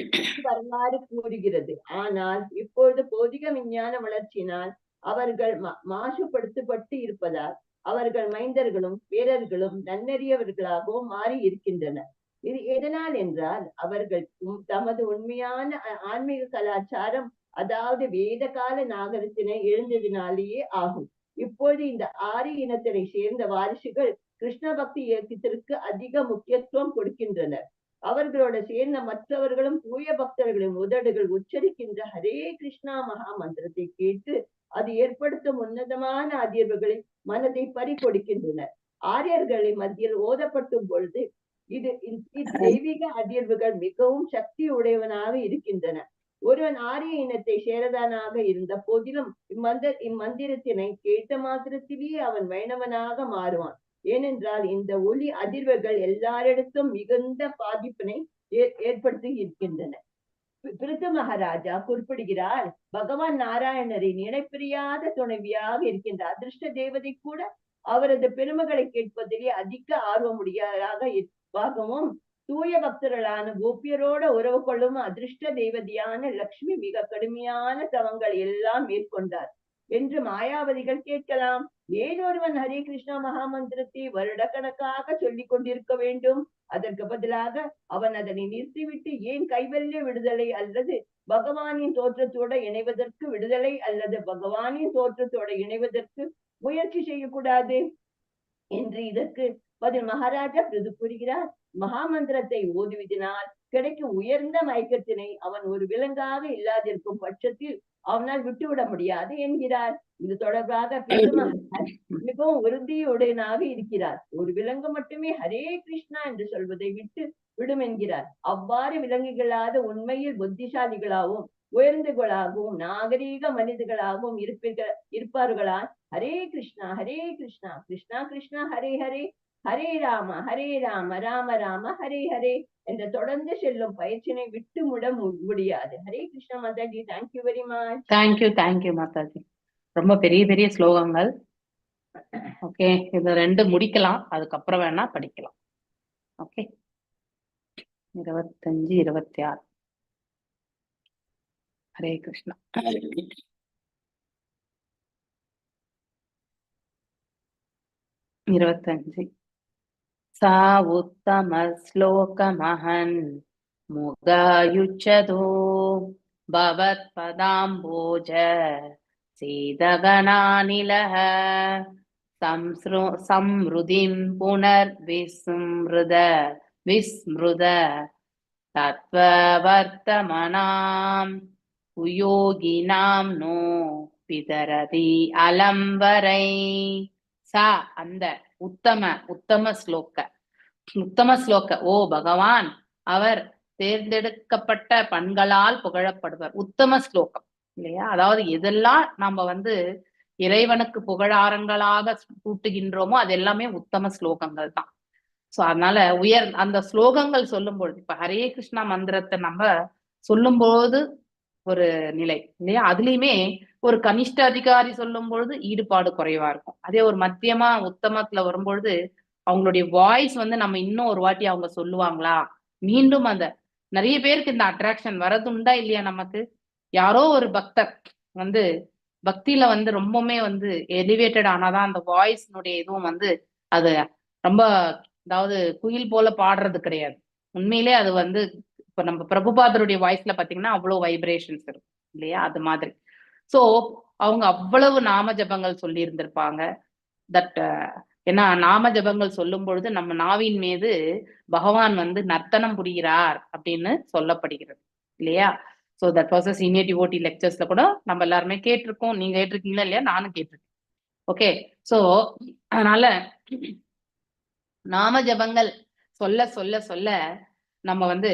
வரலாறு கூறுகிறது. ஆனால் இப்பொழுது பௌதிக விஞ்ஞான வளர்ச்சியினால் அவர்கள் மாசுபடுத்தப்பட்டு இருப்பதால் அவர்கள் மைந்தர்களும் பேரர்களும் நன்னறியவர்களாகவும் மாறி இருக்கின்றனர். இது எதனால் என்றால் அவர்கள் தமது உண்மையான ஆன்மீக கலாச்சாரம், அதாவது வேத கால நாகரிகத்தினை எழுந்ததினாலேயே ஆகும். இப்பொழுது இந்த ஆரிய இனத்தினை சேர்ந்த வாரிசுகள் கிருஷ்ண பக்தி இயக்கத்திற்கு அதிக முக்கியத்துவம் கொடுக்கின்றனர். அவர்களோட சேர்ந்த மற்றவர்களும் தூய பக்தர்களின் உதடுகள் உச்சரிக்கின்ற ஹரே கிருஷ்ணா மகா மந்திரத்தை கேட்டு அது ஏற்படுத்தும் உன்னதமான அதிர்வுகளை மனதை பறிகொடுக்கின்றனர். ஆரியர்களின் மத்தியில் ஓதப்பட்டும் பொழுது தெய்வீக அதிர்வுகள் மிகவும் சக்தி உடையவனாக இருக்கின்றன. ஒருவன் ஆரிய இனத்தை சேரதானாக இருந்த போதிலும் இம்மந்திரத்தினை கேட்ட மாத்திரத்திலேயே அவன் வைணவனாக மாறுவான். ஏனென்றால் இந்த ஒலி அதிர்வுகள் எல்லாரிடத்தும் மிகுந்த பாதிப்பினை ஏற்படுத்தி இருக்கின்றன. பிருத்து மகாராஜா குறிப்பிடுகிறார், பகவான் நாராயணரின் இணைப்பிரியாத துணைவியாக இருக்கின்ற அதிர்ஷ்ட தேவதை கூட அவரது பெருமைகளை கேட்பதிலே அதிக ஆர்வமுடையதாகவும் தூய பக்தர்களான கோபியரோட உறவு கொள்ளும் அதிர்ஷ்ட தேவதையான லட்சுமி மிக கடுமையான தவங்கள் எல்லாம் மேற்கொண்டார் என்று மாயாவதிகள் கேட்கலாம். ஏன் ஒருவன் ஹரே கிருஷ்ணா மகாமந்திரத்தை வருடக்கணக்காக சொல்லிக் கொண்டிருக்க வேண்டும்? அதற்கு பதிலாக அவன் அதனை நிறுத்திவிட்டு ஏன் கைவல்ய விடுதலை அல்லது பகவானின் தோற்றத்தோட இணைவதற்கு விடுதலை அல்லது பகவானின் தோற்றத்தோட இணைவதற்கு முயற்சி செய்யக்கூடாது என்று இதற்கு பதில் மகாராஜா பிருது கூறுகிறார். மகாமந்திரத்தை ஓதுவதனால் கிடைக்கும் உயர்ந்த மயக்கத்தினை அவன் ஒரு விலங்காக இல்லாதிருக்கும் பட்சத்தில் அவனால் விட்டுவிட முடியாது என்கிறார். இது தொடர்பாக மிகவும் உறுதியுடனாக இருக்கிறார். ஒரு விலங்கு மட்டுமே ஹரே கிருஷ்ணா என்று சொல்வதை விடும் என்கிறார். அவ்வாறு விலங்குகளாத உண்மையில் புத்திசாலிகளாகவும் உயர்ந்துகளாகவும் நாகரீக மனிதர்களாகவும் இருப்பார்களால் ஹரே கிருஷ்ணா கிருஷ்ணா கிருஷ்ணா ஹரே ஹரே ஹரே ராம ராம ராம ஹரே ஹரே என்ற தொடர்ந்து செல்லும் பயிற்சியை விட்டு முட முடியாது. Hare Krishna Mataji. Thank you very much.
Thank you Mataji. ரொம்ப பெரிய பெரிய ஸ்லோகங்கள். ஓகே, இது 2 முடிக்கலாம், அதுக்கப்புறம் வேணா படிக்கலாம். ஓகே, 25, 26. ஹரே கிருஷ்ணா. 25. சா உத்தம ஸ்லோகமஹன் முகாயுச்சதோ பவத் பதாம்போஜ சீதகணாநிலஹ சம்ருதிம் விஸ்மிருத தத்வவர்த்தமனாம் உயோகினாம் நோ பிதரதி அலம்பரை. சா அந்த உத்தம ஸ்லோக ஓ பகவான், அவர் தேர்ந்தெடுக்கப்பட்ட பண்களால் புகழப்படுவர். உத்தம ஸ்லோகம் இல்லையா? அதாவது எதெல்லாம் நாம இறைவனுக்கு புகழாரங்களாக கூட்டுகின்றோமோ அது எல்லாமே உத்தம ஸ்லோகங்கள் தான். சோ அதனால அந்த ஸ்லோகங்கள் சொல்லும் பொழுது, இப்ப ஹரே கிருஷ்ணா மந்திரத்தை நம்ம சொல்லும்போது ஒரு நிலை இல்லையா? அதுலயுமே ஒரு கனிஷ்ட அதிகாரி சொல்லும் பொழுது ஈடுபாடு குறைவா இருக்கும். அதே ஒரு மத்தியமா உத்தமத்துல வரும்பொழுது அவங்களுடைய வாய்ஸ் வந்து நம்ம இன்னும் ஒரு வாட்டி அவங்க சொல்லுவாங்களா, மீண்டும் அந்த நிறைய பேருக்கு இந்த அட்ராக்ஷன் வரதுண்டா இல்லையா? நமக்கு யாரோ ஒரு பக்தர் வந்து பக்தியில வந்து ரொம்பவுமே வந்து எலிவேட்டட் ஆனாதான் அந்த வாய்ஸ்னுடைய இதுவும் வந்து அது ரொம்ப, அதாவது குயில் போல பாடுறது கிடையாது. உண்மையிலே அது வந்து இப்ப நம்ம பிரபுபாதருடைய வாய்ஸ்ல பாத்தீங்கன்னா அவ்வளவு வைப்ரேஷன்ஸ் இருக்கும் இல்லையா? அது மாதிரி. சோ அவங்க அவ்வளவு நாம ஜபங்கள் சொல்லி இருந்திருப்பாங்க. தட் ஏன்னா நாம ஜபங்கள் சொல்லும் பொழுது நம்ம நாவின் மீது பகவான் வந்து நர்த்தனம் புரிகிறார் அப்படின்னு சொல்லப்படுகிறது இல்லையா? So that was senior devotee லெக்சர்ஸ்ல கூட நம்ம எல்லாருமே கேட்டிருக்கோம். நீங்க கேட்டிருக்கீங்களா இல்லையா? நானும் கேட்டிருக்கேன். ஓகே. சோ அதனால நாம ஜபங்கள் சொல்ல சொல்ல சொல்ல நம்ம வந்து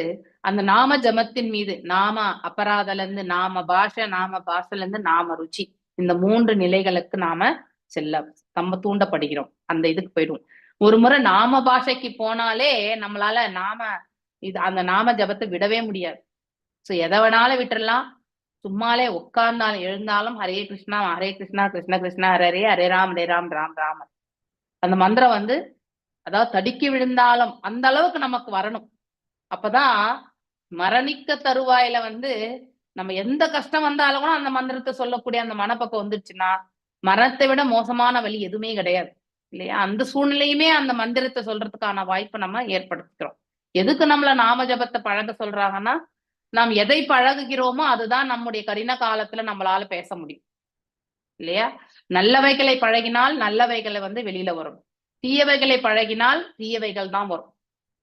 அந்த நாம ஜபத்தின் மீது நாம அபராதல இருந்து நாம பாஷைல இருந்து நாம ருச்சி, இந்த 3 நிலைகளுக்கு நாம செல்ல நம்ம தூண்டப்படுகிறோம். அந்த இதுக்கு போயிடும். ஒரு முறை நாம பாஷைக்கு போனாலே நம்மளால அந்த நாம ஜபத்தை விடவே முடியாது. சோ எதை வேணாலும் விட்டுறலாம். சும்மாலே உட்கார்ந்தாலும் எழுந்தாலும் ஹரே கிருஷ்ணா கிருஷ்ண கிருஷ்ணா ஹரே ஹரே ராம் ராம் ராம். அந்த மந்திரம் வந்து அதாவது தடுக்கி விழுந்தாலும் அந்த அளவுக்கு நமக்கு வரணும். அப்பதான் மரணிக்க தருவாயில வந்து நம்ம எந்த கஷ்டம் வந்தாலும் கூட அந்த மந்திரத்தை சொல்லக்கூடிய அந்த மனப்பக்கம் வந்துருச்சுன்னா மரணத்தை விட மோசமான வழி எதுவுமே கிடையாது இல்லையா? அந்த சூழ்நிலையுமே அந்த மந்திரத்தை சொல்றதுக்கான வாய்ப்பை நம்ம ஏற்படுத்திக்கிறோம். எதுக்கு நம்மள நாம ஜபத்தை பழக சொல்றாங்கன்னா, நாம் எதை பழகுகிறோமோ அதுதான் நம்முடைய கடின காலத்துல நம்மளால பேச முடியும் இல்லையா? நல்லவைகளை பழகினால் நல்லவைகளை வந்து வெளியில வரும், தீயவைகளை பழகினால் தீயவைகள் தான் வரும்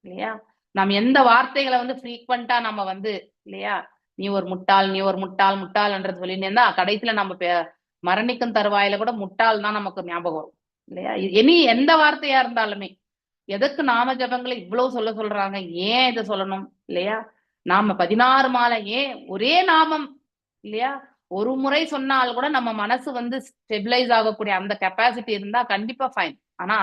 இல்லையா? நாம் எந்த வார்த்தைகளை வந்து ஃப்ரீக்வெண்டா நம்ம வந்து இல்லையா, நீ ஒரு முட்டாள்ன்றது சொல்லிட்டு இருந்தா கடைசியில நம்ம மரணிக்கும் தருவாயில கூட முட்டாள் தான் நமக்கு ஞாபகம் வரும் இல்லையா? இனி எந்த வார்த்தையா இருந்தாலுமே எதற்கு நாம ஜபங்களை இவ்வளவு சொல்றாங்க, ஏன் இதை சொல்லணும் இல்லையா? நாம 16 மாலை ஏன் ஒரே நாமம் இல்லையா? ஒரு முறை சொன்னால் கூட நம்ம மனசு வந்து ஸ்டெபிலைஸ் ஆகக்கூடிய அந்த கெப்பாசிட்டி இருந்தா கண்டிப்பா ஃபைன். ஆனா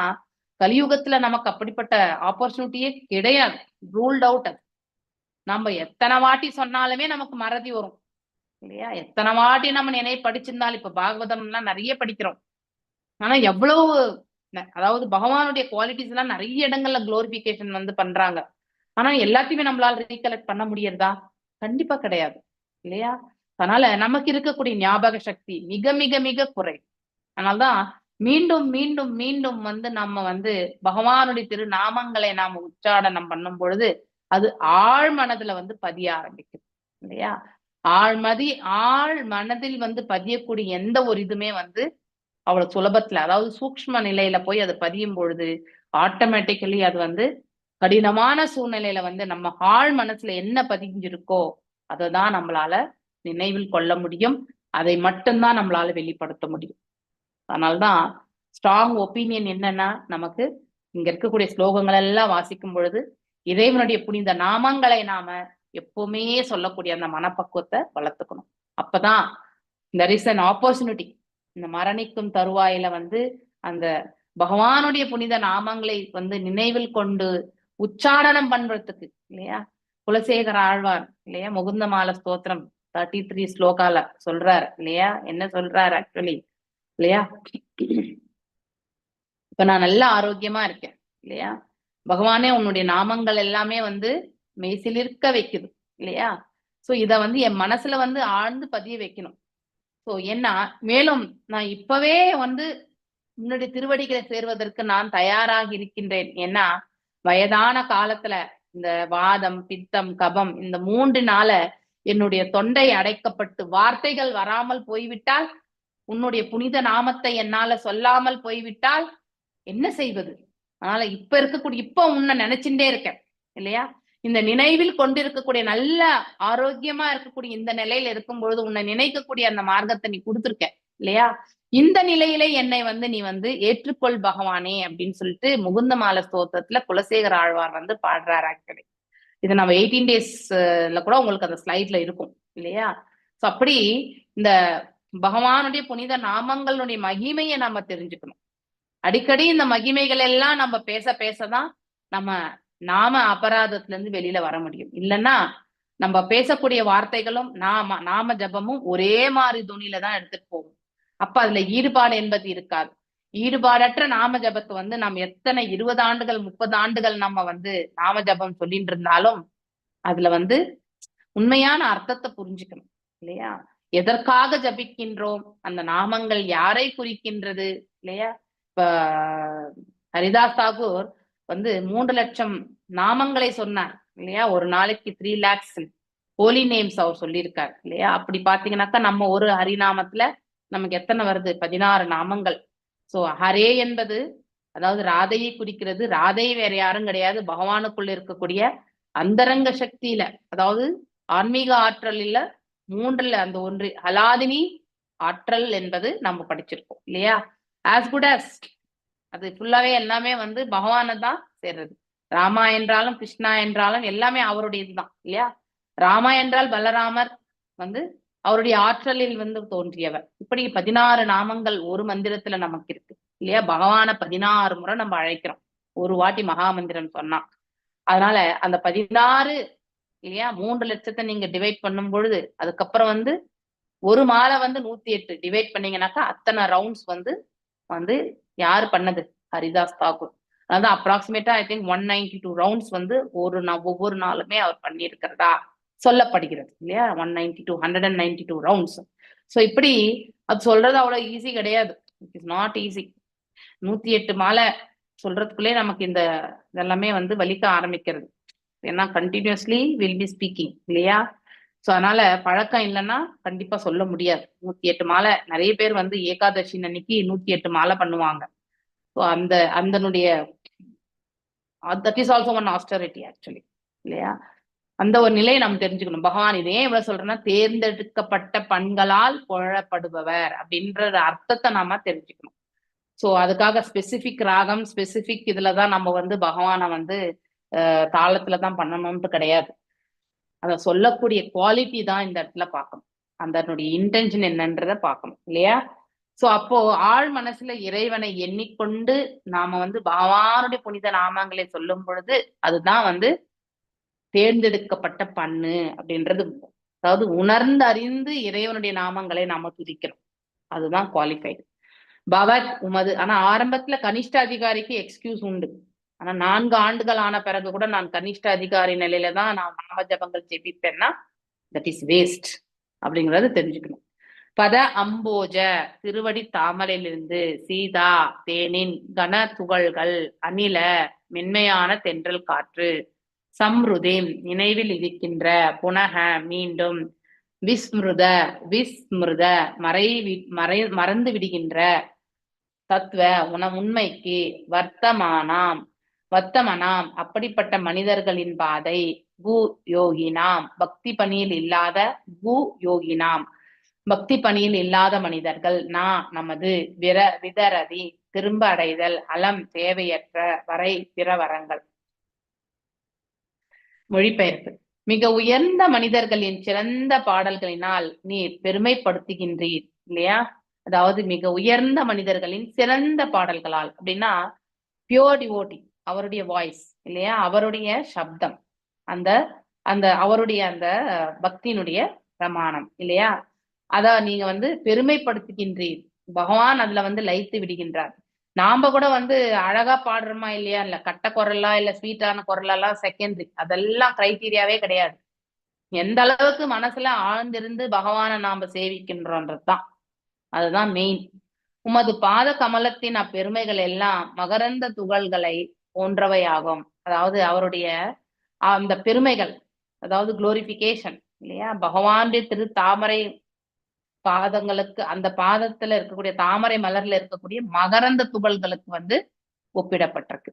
கலியுகத்துல நமக்கு அப்படிப்பட்ட ஆப்பர்ச்சுனிட்டியே கிடையாது. Ruled out. அது நம்ம எத்தனை வாட்டி சொன்னாலுமே நமக்கு மறதி வரும் இல்லையா? எத்தனை வாட்டி நம்ம நினைவு படிச்சிருந்தாலும் இப்ப பாகவதம்லாம் நிறைய படிக்கிறோம். ஆனா எவ்வளவு அதாவது பகவானுடைய குவாலிட்டிஸ் எல்லாம் நிறைய இடங்கள்ல குளோரிபிகேஷன் வந்து பண்றாங்க. ஆனா எல்லாத்தையுமே நம்மளால ரீகலெக்ட் பண்ண முடியறதா? கண்டிப்பா கிடையாது இல்லையா? அதனால நமக்கு இருக்கக்கூடிய ஞாபக சக்தி மிக மிக மிக குறை. அதனால்தான் மீண்டும் மீண்டும் மீண்டும் வந்து நம்ம வந்து பகவானுடைய திருநாமங்களை நாம் உச்சாடனம் பண்ணும் பொழுது அது ஆழ் மனதுல வந்து பதிய ஆரம்பிக்கும் இல்லையா? ஆழ் மனதில் வந்து பதியக்கூடிய எந்த ஒரு இதுமே வந்து அவ்வளவு சுலபத்துல, அதாவது சூக்ஷ்ம நிலையில போய் அது பதியும் பொழுது ஆட்டோமேட்டிக்கலி அது வந்து கடினமான சூழ்நிலையில வந்து நம்ம ஆழ் மனசுல என்ன பதிஞ்சிருக்கோ அதை தான் நம்மளால நினைவில் கொள்ள முடியும். அதை மட்டும்தான் நம்மளால வெளிப்படுத்த முடியும். அதனால்தான் ஸ்ட்ராங் ஒப்பீனியன் என்னன்னா, நமக்கு இங்க இருக்கக்கூடிய ஸ்லோகங்கள் எல்லாம் வாசிக்கும் பொழுது இறைவனுடைய புனித நாமங்களை நாம எப்பவுமே சொல்லக்கூடிய அந்த மனப்பக்குவத்தை வளர்த்துக்கணும். அப்பதான் there is an opportunity. இந்த மரணிக்கும் தருவாயில வந்து அந்த பகவானுடைய புனித நாமங்களை வந்து நினைவில் கொண்டு உச்சாரணம் பண்றதுக்கு இல்லையா? குலசேகர ஆழ்வார் இல்லையா முகுந்தமால ஸ்தோத்திரம் 33 ஸ்லோகால சொல்றார் இல்லையா? என்ன சொல்றார் ஆக்சுவலி இல்லையா? இப்ப நான் நல்ல ஆரோக்கியமா இருக்கேன் இல்லையா? பகவானே உன்னுடைய நாமங்கள் எல்லாமே வந்து மெய்சிலிருக்க வைக்குது இல்லையா? சோ இத வந்து என் மனசுல வந்து ஆழ்ந்து பதிய வைக்கணும். சோ ஏன்னா மேலும் நான் இப்பவே வந்து உன்னுடைய திருவடிகளை சேர்வதற்கு நான் தயாராக இருக்கின்றேன். ஏன்னா வயதான காலத்துல இந்த வாதம் பித்தம் கபம் இந்த 3 என்னுடைய தொண்டை அடைக்கப்பட்டு வார்த்தைகள் வராமல் போய்விட்டால், உன்னுடைய புனித நாமத்தை என்னால சொல்லாமல் போய்விட்டால் என்ன செய்வது? அதனால இப்ப உன்னை நினைச்சுட்டே இருக்கேன் இல்லையா? இந்த நினைவில் கொண்டிருக்கக்கூடிய நல்ல ஆரோக்கியமா இருக்கக்கூடிய இந்த நிலையில இருக்கும் பொழுது உன்னை நினைக்கக்கூடிய அந்த மார்க்கத்தை நீ கொடுத்துருக்க இல்லையா? இந்த நிலையிலே என்னை வந்து நீ வந்து ஏற்றுக்கொள் பகவானே அப்படின்னு சொல்லிட்டு முகுந்தமால ஸ்தோத்திரத்துல குலசேகர ஆழ்வார் வந்து பாடுறாரு. ஆக்சுவலி இது நம்ம 18 daysல கூட உங்களுக்கு அந்த ஸ்லைட்ல இருக்கும் இல்லையா? சோ அப்படி இந்த பகவானுடைய புனித நாமங்களுடைய மகிமையை நம்ம தெரிஞ்சுக்கணும். அடிக்கடி இந்த மகிமைகள் எல்லாம் நம்ம பேசதான் நம்ம நாம அபராதத்துல இருந்து வெளியில வர முடியும். இல்லைன்னா நம்ம பேசக்கூடிய வார்த்தைகளும் நாம ஜபமும் ஒரே மாதிரி துணியில தான் எடுத்துட்டு போவோம். அப்ப அதுல ஈடுபாடு என்பது இருக்காது. ஈடுபாடற்ற நாம ஜபத்தை வந்து நம்ம எத்தனை 20 ஆண்டுகள் 30 ஆண்டுகள் நம்ம வந்து நாம ஜபம் சொல்லிட்டு இருந்தாலும் அதுல வந்து உண்மையான அர்த்தத்தை புரிஞ்சுக்கணும் இல்லையா? எதற்காக ஜபிக்கின்றோம், அந்த நாமங்கள் யாரை குறிக்கின்றது இல்லையா? இப்ப ஹரிதாஸ் தாகூர் வந்து 3 லட்சம் நாமங்களை சொன்னார் இல்லையா? ஒரு நாளைக்கு 3 lakhs ஹோலி நேம்ஸ் அவர் சொல்லியிருக்காரு இல்லையா? அப்படி பாத்தீங்கன்னாக்கா நம்ம ஒரு ஹரிநாமத்துல நமக்கு எத்தனை வருது? 16 நாமங்கள். சோ ஹரே என்பது அதாவது ராதையை குறிக்கிறது. ராதை வேற யாரும் கிடையாது, பகவானுக்குள்ள இருக்கக்கூடிய அந்தரங்க சக்தியில, அதாவது ஆன்மீக ஆற்றல் இல்ல, 3ல அந்த ஒன்று ஹலாதினி ஆற்றல் என்பது நம்ம படிச்சிருக்கோம் இல்லையா? ஆஸ் குட் அஸ் அது ஃபுல்லாவே எல்லாமே வந்து பகவானை தான் சேர்றது. ராமா என்றாலும் கிருஷ்ணா என்றாலும் எல்லாமே அவருடைய இதுதான் இல்லையா? ராமா என்றால் பலராமர் வந்து அவருடைய ஆற்றலில் வந்து தோன்றியவர். இப்படி 16 நாமங்கள் ஒரு மந்திரத்துல நமக்கு இருக்கு இல்லையா? பகவான 16 முறை நம்ம அழைக்கிறோம் ஒரு வாட்டி மகா மந்திரம் சொன்னா. அதனால அந்த 16 இல்லையா 3 லட்சத்தை நீங்க டிவைட் பண்ணும் பொழுது அதுக்கப்புறம் வந்து ஒரு மாலை வந்து 108 டிவைட் பண்ணீங்கன்னாக்கா அத்தனை ரவுண்ட்ஸ் வந்து யாரு பண்ணது? ஹரிதாஸ் தாக்கூர். அதாவது அப்ராக்சிமேட்டா ஐ திங்க் 192 ரவுண்ட்ஸ் வந்து ஒவ்வொரு நாளுமே அவர் பண்ணியிருக்கிறதா சொல்லப்படுகிறது இல்லையா? 192 ரவுண்ட்ஸ். ஸோ இப்படி அது சொல்றது அவ்வளவு ஈஸி கிடையாது. It is not easy. 108 மாலை சொல்றதுக்குள்ளே நமக்கு இதெல்லாமே வந்து வலிக்க ஆரம்பிக்கிறது. ஏன்னா கண்டினியூஸ்லி வில் பி ஸ்பீக்கிங் இல்லையா? ஸோ அதனால பழக்கம் இல்லைன்னா கண்டிப்பா சொல்ல முடியாது. 108 மாலை நிறைய பேர் வந்து ஏகாதசி அன்னைக்கு 108 மாலை பண்ணுவாங்க. ஸோ அந்தனுடைய that is also one austerity actually இல்லையா? அந்த ஒரு நிலையை நம்ம தெரிஞ்சுக்கணும். பகவான் இதே இவ்வளவு சொல்றேன்னா தேர்ந்தெடுக்கப்பட்ட பண்களால் புகழப்படுபவர் அப்படின்ற அர்த்தத்தை நாம தெரிஞ்சுக்கணும். ஸோ அதுக்காக ஸ்பெசிபிக் ராகம் ஸ்பெசிபிக் இதுலதான் நம்ம வந்து பகவானை வந்து தாளத்துலதான் பண்ணணும்னு கிடையாது. அதை சொல்லக்கூடிய குவாலிட்டி தான் இந்த இடத்துல பார்க்கணும். அதனுடைய இன்டென்ஷன் என்னன்றத பார்க்கணும் இல்லையா? சோ அப்போ ஆழ் மனசுல இறைவனை எண்ணிக்கொண்டு நாம வந்து பகவானுடைய புனித நாமங்களை சொல்லும் பொழுது அதுதான் வந்து தேர்ந்தெடுக்கப்பட்ட பண்ணு அப்படின்றது. அதாவது உணர்ந்து அறிந்து இறைவனுடைய நாமங்களை நாம துதிக்கிறோம், அதுதான் குவாலிஃபைடு. பவத் உமது. ஆனா ஆரம்பத்துல கனிஷ்ட அதிகாரிக்கு எக்ஸ்கியூஸ் உண்டு. ஆனா 4 ஆண்டுகள் ஆன பிறகு கூட நான் கனிஷ்ட அதிகாரி நிலையில தான் நான் நாம ஜபங்கள் ஜெபிப்பேன்னா தட் இஸ் வேஸ்ட் அப்படிங்கறது தெரிஞ்சுக்கணும். பத அம்போஜ திருவடி தாமரையிலிருந்து சீதா தேனின் கன துகள்கள் அணில மென்மையான தென்றல் காற்று சம்ருதேம் நினைவில் இருக்கின்ற புனக மீண்டும் விஸ்மிருத மறந்து விடுகின்ற தத்துவ உண்மைக்கு வர்த்தமனாம் அப்படிப்பட்ட மனிதர்களின் பாதை கு யோகினாம் பக்தி பணியில் இல்லாத யோகினாம் பக்தி பணியில் இல்லாத மனிதர்கள் நமது விதரதி திரும்ப அடைதல் அலம் தேவையற்ற வரை பிற வரங்கள். மொழிபெயர்ப்பு. மிக உயர்ந்த மனிதர்களின் சிறந்த பாடல்களினால் நீர் பெருமைப்படுத்துகின்றீர் இல்லையா? அதாவது மிக உயர்ந்த மனிதர்களின் சிறந்த பாடல்களால் அப்படின்னா பியோர் டிவோட்டி அவருடைய வாய்ஸ் இல்லையா? அவருடைய சப்தம் அந்த அவருடைய அந்த பக்தியினுடைய பிரமாணம் இல்லையா? அத நீங்க வந்து பெருமைப்படுத்துகின்றீர். பகவான் அதுல வந்து லயித்து விடுகின்றார். நாம கூட வந்து அழகா பாடுறோமா இல்லையா, இல்ல கட்ட குரலா இல்ல ஸ்வீட்டான குரலெல்லாம் செகண்டரி, அதெல்லாம் கிரைட்டீரியாவே கிடையாது. எந்த அளவுக்கு மனசுல ஆழ்ந்திருந்து பகவானை நாம சேவிக்கின்றோன்றதுதான், அதுதான் மெயின். உமது பாத கமலத்தின் அப்பெருமைகள் எல்லாம் மகரந்த துகள்களை போன்றவையாகும். அதாவது அவருடைய அந்த பெருமைகள், அதாவது குளோரிபிகேஷன் இல்லையா? பகவானுடைய திரு தாமரை பாதங்களுக்கு, அந்த பாதத்துல இருக்கக்கூடிய தாமரை மலர்ல இருக்கக்கூடிய மகரந்த துகள்களுக்கு வந்து ஒப்பிடப்பட்டிருக்கு.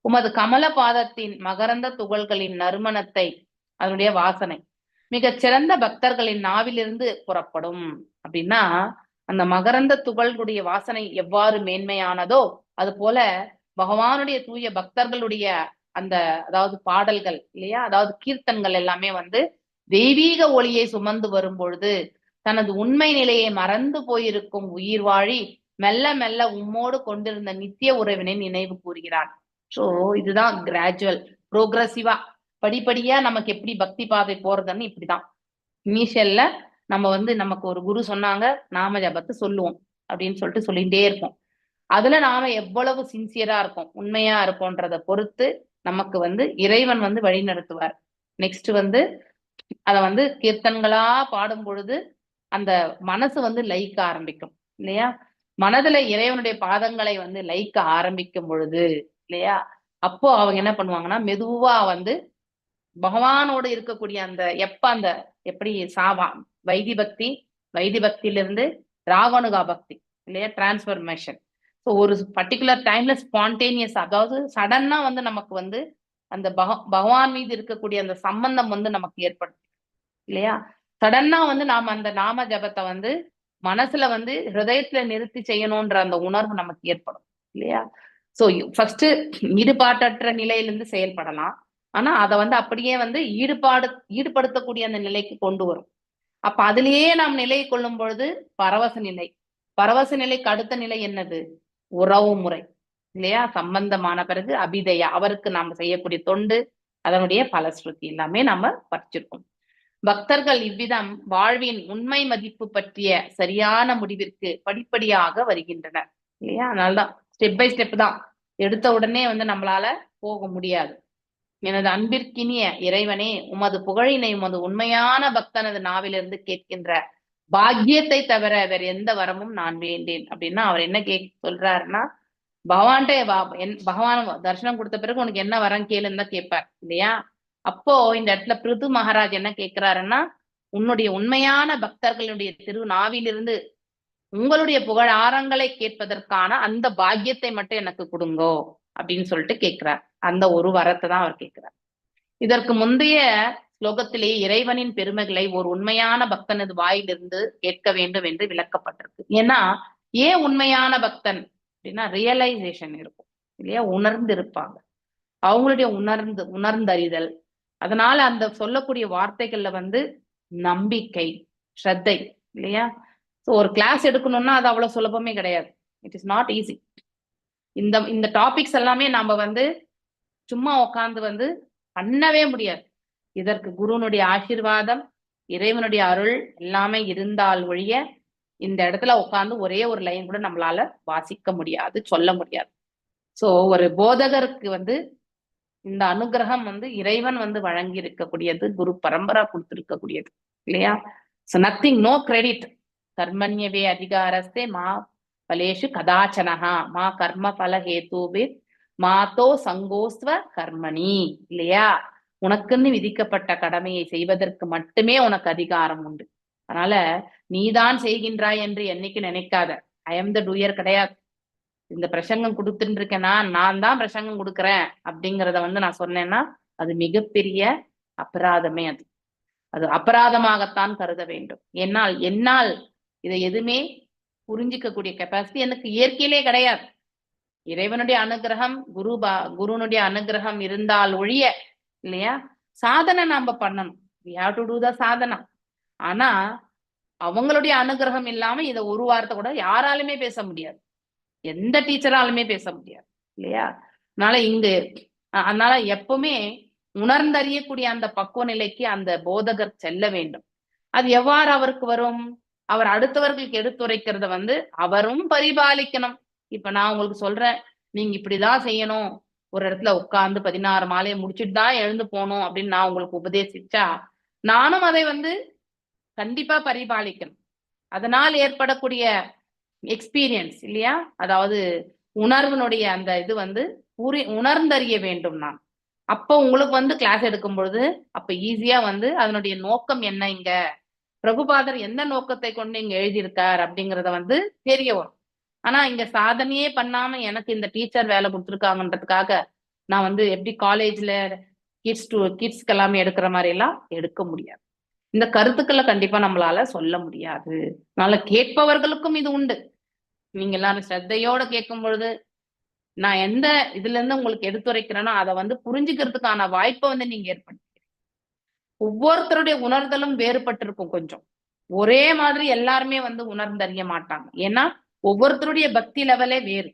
உமது கமல பாதத்தின் மகரந்த துகள்களின் நறுமணத்தை, அதனுடைய வாசனை மிகச்சிறந்த பக்தர்களின் நாவிலிருந்து புறப்படும். அப்படின்னா அந்த மகரந்த துகள்களுடைய வாசனை எவ்வாறு மேன்மையானதோ அது போல பகவானுடைய தூய பக்தர்களுடைய அந்த அதாவது பாடல்கள் இல்லையா, அதாவது கீர்த்தன்கள் எல்லாமே வந்து தெய்வீக ஒளியை சுமந்து வரும் பொழுது தனது உண்மை நிலையை மறந்து போயிருக்கும் உயிர் வாழி மெல்ல மெல்ல உம்மோடு கொண்டிருந்த நித்திய உறவினை நினைவு கூறுகிறான். சோ இதுதான் கிராஜுவல் ப்ரோக்ரசிவா படிப்படியா நமக்கு எப்படி பக்தி பாதை போறதுன்னு இப்படிதான். இனிஷியல்ல நம்ம வந்து நமக்கு ஒரு குரு சொன்னாங்க, நாம ஜபத்தை சொல்லுவோம் அப்படின்னு சொல்லிட்டு சொல்லிட்டே இருப்போம். அதுல நாம எவ்வளவு சின்சியரா இருக்கோம், உண்மையா இருக்கோன்றத பொறுத்து நமக்கு வந்து இறைவன் வந்து வழி நடத்துவார். நெக்ஸ்ட் வந்து அத வந்து கீர்த்தன்களா பாடும் பொழுது அந்த மனசு வந்து லயிக்க ஆரம்பிக்கும் இல்லையா? மனதுல இறைவனுடைய பாதங்களை வந்து லயிக்க ஆரம்பிக்கும் பொழுது இல்லையா, அப்போ அவங்க என்ன பண்ணுவாங்கன்னா மெதுவா வந்து பகவானோடு இருக்கக்கூடிய அந்த அந்த எப்படி வைதி பக்தி, வைதி பக்தியிலிருந்து ராகனுகா பக்தி இல்லையா, டிரான்ஸ்பர்மேஷன். ஸோ ஒரு பர்டிகுலர் டைம்ல ஸ்பான்டேனியஸ், அதாவது சடனா வந்து நமக்கு வந்து அந்த பகவான் மீது இருக்கக்கூடிய அந்த சம்பந்தம் வந்து நமக்கு ஏற்படும் இல்லையா? சடனா வந்து நாம அந்த நாம ஜபத்தை வந்து மனசுல வந்து ஹிருதயத்துல நிறுத்தி செய்யணும்ன்ற அந்த உணர்வு நமக்கு ஏற்படும் இல்லையா? சோ ஃபர்ஸ்ட் ஈடுபாட்டற்ற நிலையிலிருந்து செயல்படலாம். ஆனா அதை வந்து அப்படியே வந்து ஈடுபடுத்தக்கூடிய அந்த நிலைக்கு கொண்டு வரும். அப்ப அதிலேயே நாம் நிலை கொள்ளும் பொழுது பரவச நிலை. பரவச நிலைக்கு அடுத்த நிலை என்னது? உறவு முறை இல்லையா? சம்பந்தமான பிறகு அபிதயா, அவருக்கு நாம செய்யக்கூடிய தொண்டு, அதனுடைய பலஸ்ருதி எல்லாமே நாம படிச்சிருக்கோம். பக்தர்கள் இவ்விதம் வாழ்வின் உண்மை மதிப்பு பற்றிய சரியான முடிவிற்கு படிப்படியாக வருகின்றனர் இல்லையா? அதனால்தான் ஸ்டெப் பை ஸ்டெப் தான், எடுத்த உடனே வந்து நம்மளால போக முடியாது. எனது அன்பிற்கினிய இறைவனே, உமது புகழினை உமது உண்மையான பக்தனது நாவிலிருந்து கேட்கின்ற பாக்கியத்தை தவிர வேற எந்த வரமும் நான் வேண்டேன் அப்படின்னா அவர் என்ன சொல்றாருன்னா, பகவான் தரிசனம் கொடுத்த பிறகு உனக்கு என்ன வரம் கேளுன்னு தான் கேட்பார் இல்லையா? அப்போ இந்த இடத்துல பிருது மகாராஜ் என்ன கேட்கிறாருன்னா, உன்னுடைய உண்மையான பக்தர்களுடைய திரு நாவிலிருந்து உங்களுடைய புகழ் ஆரங்களை கேட்பதற்கான அந்த பாக்கியத்தை மட்டும் எனக்கு கொடுங்கோ அப்படின்னு சொல்லிட்டு கேட்கிறார். அந்த ஒரு வரத்தை தான் அவர் கேட்கிறார். இதற்கு முந்தைய ஸ்லோகத்திலே இறைவனின் பெருமைகளை ஒரு உண்மையான பக்தனது வாயிலிருந்து கேட்க வேண்டும் என்று விளக்கப்பட்டிருக்கு. ஏன்னா ஏன் உண்மையான பக்தன் அப்படின்னா ரியலைசேஷன் இருக்கும் இல்லையா? உணர்ந்து இருப்பாங்க, அவங்களுடைய உணர்ந்தறிதல். அதனால அந்த சொல்லக்கூடிய வார்த்தைகள்ல வந்து நம்பிக்கை, ஸ்ரத்தை இல்லையா? ஸோ ஒரு கிளாஸ் எடுக்கணும்னா அது அவ்வளவு சுலபமே கிடையாது. It is not easy. இந்த டாபிக்ஸ் எல்லாமே நாம வந்து சும்மா உட்காந்து வந்து பண்ணவே முடியாது. இதற்கு குருனுடைய ஆசீர்வாதம், இறைவனுடைய அருள் எல்லாமே இருந்தால் ஒழிய இந்த இடத்துல உட்காந்து ஒரே ஒரு லைன் கூட நம்மளால வாசிக்க முடியாது, சொல்ல முடியாது. சோ ஒரு போதகருக்கு வந்து இந்த அனுகிரகம் வந்து இறைவன் வந்து வழங்கி இருக்கக்கூடியது, குரு பரம்பரா கொடுத்திருக்கக்கூடியது இல்லையா? So nothing, no credit. கர்மண்யவே அதிகாரஸ்தே மா பலேஷு கதாச்சனஹா மா கர்ம பல ஹேதுவித் மாதோ சங்கோஸ்வ கர்மணி இல்லையா? உனக்குன்னு விதிக்கப்பட்ட கடமையை செய்வதற்கு மட்டுமே உனக்கு அதிகாரம் உண்டு. அதனால நீதான் செய்கின்றாய் என்று என்னைக்கு நினைக்காத. ஐ எம் த டூயர் கிடையாது. இந்த பிரசங்கம் கொடுத்துட்டு இருக்கேன்னா நான் தான் பிரசங்கம் கொடுக்குறேன் அப்படிங்கிறத வந்து நான் சொன்னேன்னா அது மிகப்பெரிய அபராதமே. அது அபராதமாகத்தான் கருத வேண்டும். என்னால் இதை எதுவுமே புரிஞ்சிக்கக்கூடிய கெப்பாசிட்டி எனக்கு இயற்கையிலே கிடையாது. இறைவனுடைய அனுகிரகம், குருனுடைய அனுகிரகம் இருந்தால் ஒழிய இல்லையா சாதனை நாம பண்ணணும். we have to do the Sadhana. ஆனா அவங்களுடைய அனுகிரகம் இல்லாம இதை ஒரு வார்த்தை கூட யாராலுமே பேச முடியாது, எந்த டீச்சராலுமே பேச முடியாது இல்லையா? அதனால எப்பவுமே உணர்ந்தறியக்கூடிய அந்த பக்குவ நிலைக்கு அந்த போதகர் செல்ல வேண்டும். அது எவ்வாறு அவருக்கு வரும்? அவர் அடுத்தவர்களுக்கு எடுத்துரைக்கிறத வந்து அவரும் பரிபாலிக்கணும். இப்ப நான் உங்களுக்கு சொல்றேன், நீங்க இப்படிதான் செய்யணும், ஒரு இடத்துல உட்கார்ந்து 16 மாலையை முடிச்சுட்டு தான் எழுந்து போகணும் அப்படின்னு நான் உங்களுக்கு உபதேசிச்சா நானும் அதை வந்து கண்டிப்பா பரிபாலிக்கணும். அதனால் ஏற்படக்கூடிய எக்ஸ்பீரியன்ஸ் இல்லையா, அதாவது உணர்வினுடைய அந்த இது வந்து உணர்ந்தறிய வேண்டும் நான். அப்போ உங்களுக்கு வந்து கிளாஸ் எடுக்கும் பொழுது அப்ப ஈஸியா வந்து அதனுடைய நோக்கம் என்ன, இங்க பிரபுபாதர் எந்த நோக்கத்தை கொண்டு இங்க எழுதியிருக்கார் அப்படிங்கிறத வந்து தெரிய வரும். ஆனா இங்க சாதனையே பண்ணாம எனக்கு இந்த டீச்சர் வேலை கொடுத்துருக்காங்கன்றதுக்காக நான் வந்து எப்படி காலேஜ்ல கிட்ஸ்க்கு எல்லாமே எடுக்கிற மாதிரி எல்லாம் எடுக்க முடியாது. இந்த கருத்துக்களை கண்டிப்பா நம்மளால சொல்ல முடியாது. அதனால கேட்பவர்களுக்கும் இது உண்டு. நீங்க எல்லாரும் ஸ்ரத்தையோட கேட்கும் பொழுது நான் எந்த இதுல இருந்து உங்களுக்கு எடுத்துரைக்கிறேனோ அதை வந்து புரிஞ்சுக்கிறதுக்கான வாய்ப்பை வந்து நீங்க ஏற்படுத்தி. ஒவ்வொருத்தருடைய உணர்தலும் வேறுபட்டிருக்கும். கொஞ்சம் ஒரே மாதிரி எல்லாருமே வந்து உணர்ந்தறிய மாட்டாங்க. ஏன்னா ஒவ்வொருத்தருடைய பக்தி லெவலே வேறு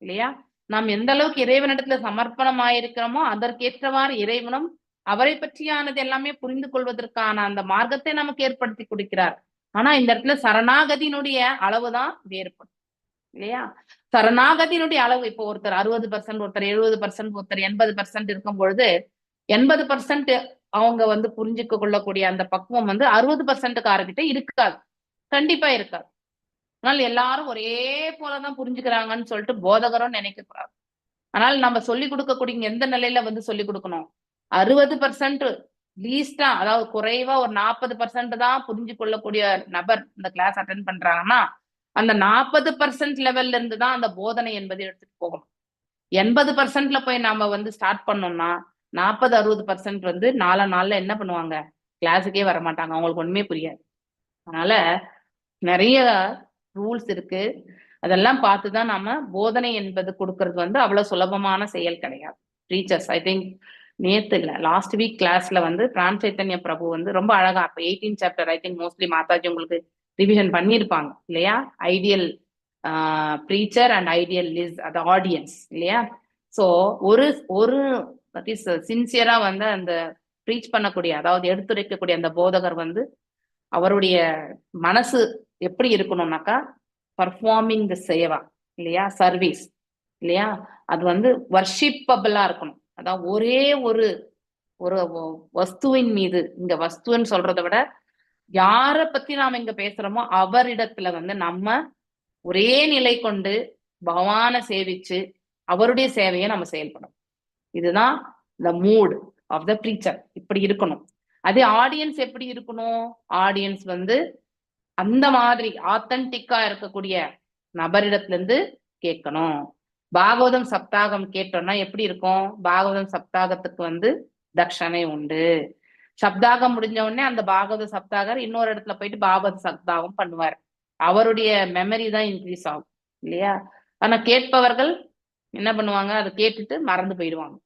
இல்லையா? நாம் எந்த அளவுக்கு இறைவனிடத்துல சமர்ப்பணம் ஆயிருக்கிறோமோ அதற்கேற்றவாறு இறைவனும் அவரை பற்றியானது எல்லாமே புரிந்து கொள்வதற்கான அந்த மார்க்கத்தை நமக்கு ஏற்படுத்தி கொடுக்கிறார். ஆனா இந்த இடத்துல சரணாகதியினுடைய அளவுதான் வேறுபடும் இல்லையா? சரணாகதியினுடைய அளவு இப்போ ஒருத்தர் 60%, ஒருத்தர் 70%, ஒருத்தர் 80% இருக்கும் பொழுது 80% அவங்க வந்து புரிஞ்சுக்க கொள்ளக்கூடிய அந்த பக்குவம் வந்து 60%காரர்கிட்ட இருக்காது, கண்டிப்பா இருக்காது. அதனால எல்லாரும் ஒரே போலதான் புரிஞ்சுக்கிறாங்கன்னு சொல்லிட்டு போதகரும் நினைக்க கூடாது. அதனால நம்ம சொல்லி கொடுக்கக்கூடிய எந்த நிலையில வந்து சொல்லி கொடுக்கணும், 60% லீஸ்டா, அதாவது குறைவா ஒரு 40% தான் புரிஞ்சு கொள்ளக்கூடிய நபர் இந்த கிளாஸ் அட்டென்ட் பண்றாங்கன்னா அந்த 40% லெவல்ல இருந்து தான் அந்த போதனை என்பதை எடுத்துட்டு போகணும். 80%ல போய் நாம வந்து ஸ்டார்ட் பண்ணோம்னா 40-60% வந்து நாள்ல என்ன பண்ணுவாங்க, கிளாஸுக்கே வர மாட்டாங்க, அவங்களுக்கு ஒண்ணுமே புரியாது. அதனால நிறைய ரூல்ஸ் இருக்கு, அதெல்லாம் பார்த்துதான் நாம போதனை என்பது கொடுக்கறது வந்து அவ்வளவு சுலபமான செயல் கிடையாது. டீச்சர்ஸ் ஐ திங்க் நேத்து இல்ல லாஸ்ட் வீக் கிளாஸ்ல வந்து பிரான் சைத்தன்ய பிரபு வந்து ரொம்ப அழகா, இப்ப 18 chapter I think mostly Mataji உங்களுக்கு ரிவிஷன் பண்ணியிருப்பாங்க இல்லையா, ஐடியல் ப்ரீச்சர் அண்ட் ஐடியல் லிஸ் அது ஆடியன்ஸ் இல்லையா. ஸோ ஒரு ஒரு தட் இஸ் சின்சியரா வந்து அந்த ப்ரீச் பண்ணக்கூடிய, அதாவது எடுத்துரைக்கக்கூடிய அந்த போதகர் வந்து அவருடைய மனசு எப்படி இருக்கணும்னாக்கா பர்ஃபார்மிங் த சேவா இல்லையா, சர்வீஸ் இல்லையா, அது வந்து வர்ஷிப்பபிளா இருக்கணும். அதாவது ஒரே ஒரு ஒரு வஸ்துவின் மீது, இங்க வஸ்துன்னு சொல்றதை விட யார பத்தி நாம இங்க பேசுறோமோ அவரிடத்துல வந்து நம்ம ஒரே நிலை கொண்டு பகவானை சேவிச்சு அவருடைய சேவையை நம்ம செயல்படும். இதுதான் the mood of the preacher, இப்படி இருக்கணும். அதே ஆடியன்ஸ் எப்படி இருக்கணும், ஆடியன்ஸ் வந்து அந்த மாதிரி ஆத்தன்டிக்கா இருக்கக்கூடிய நபரிடத்துல இருந்து கேட்கணும். பாகவதம் சப்தாகம் கேட்டோம்னா எப்படி இருக்கும், பாகவதம் சப்தாகத்துக்கு வந்து தட்சணை உண்டு. சப்தாகம் முடிஞ்ச உடனே அந்த பாகவத சப்தாகர் இன்னொரு இடத்துல போயிட்டு பாகவத சப்தாகம் பண்ணுவார், அவருடைய மெமரி தான் இன்க்ரீஸ் ஆகும் இல்லையா. ஆனா கேட்பவர்கள் என்ன பண்ணுவாங்க, அதை கேட்டுட்டு மறந்து போயிடுவாங்க.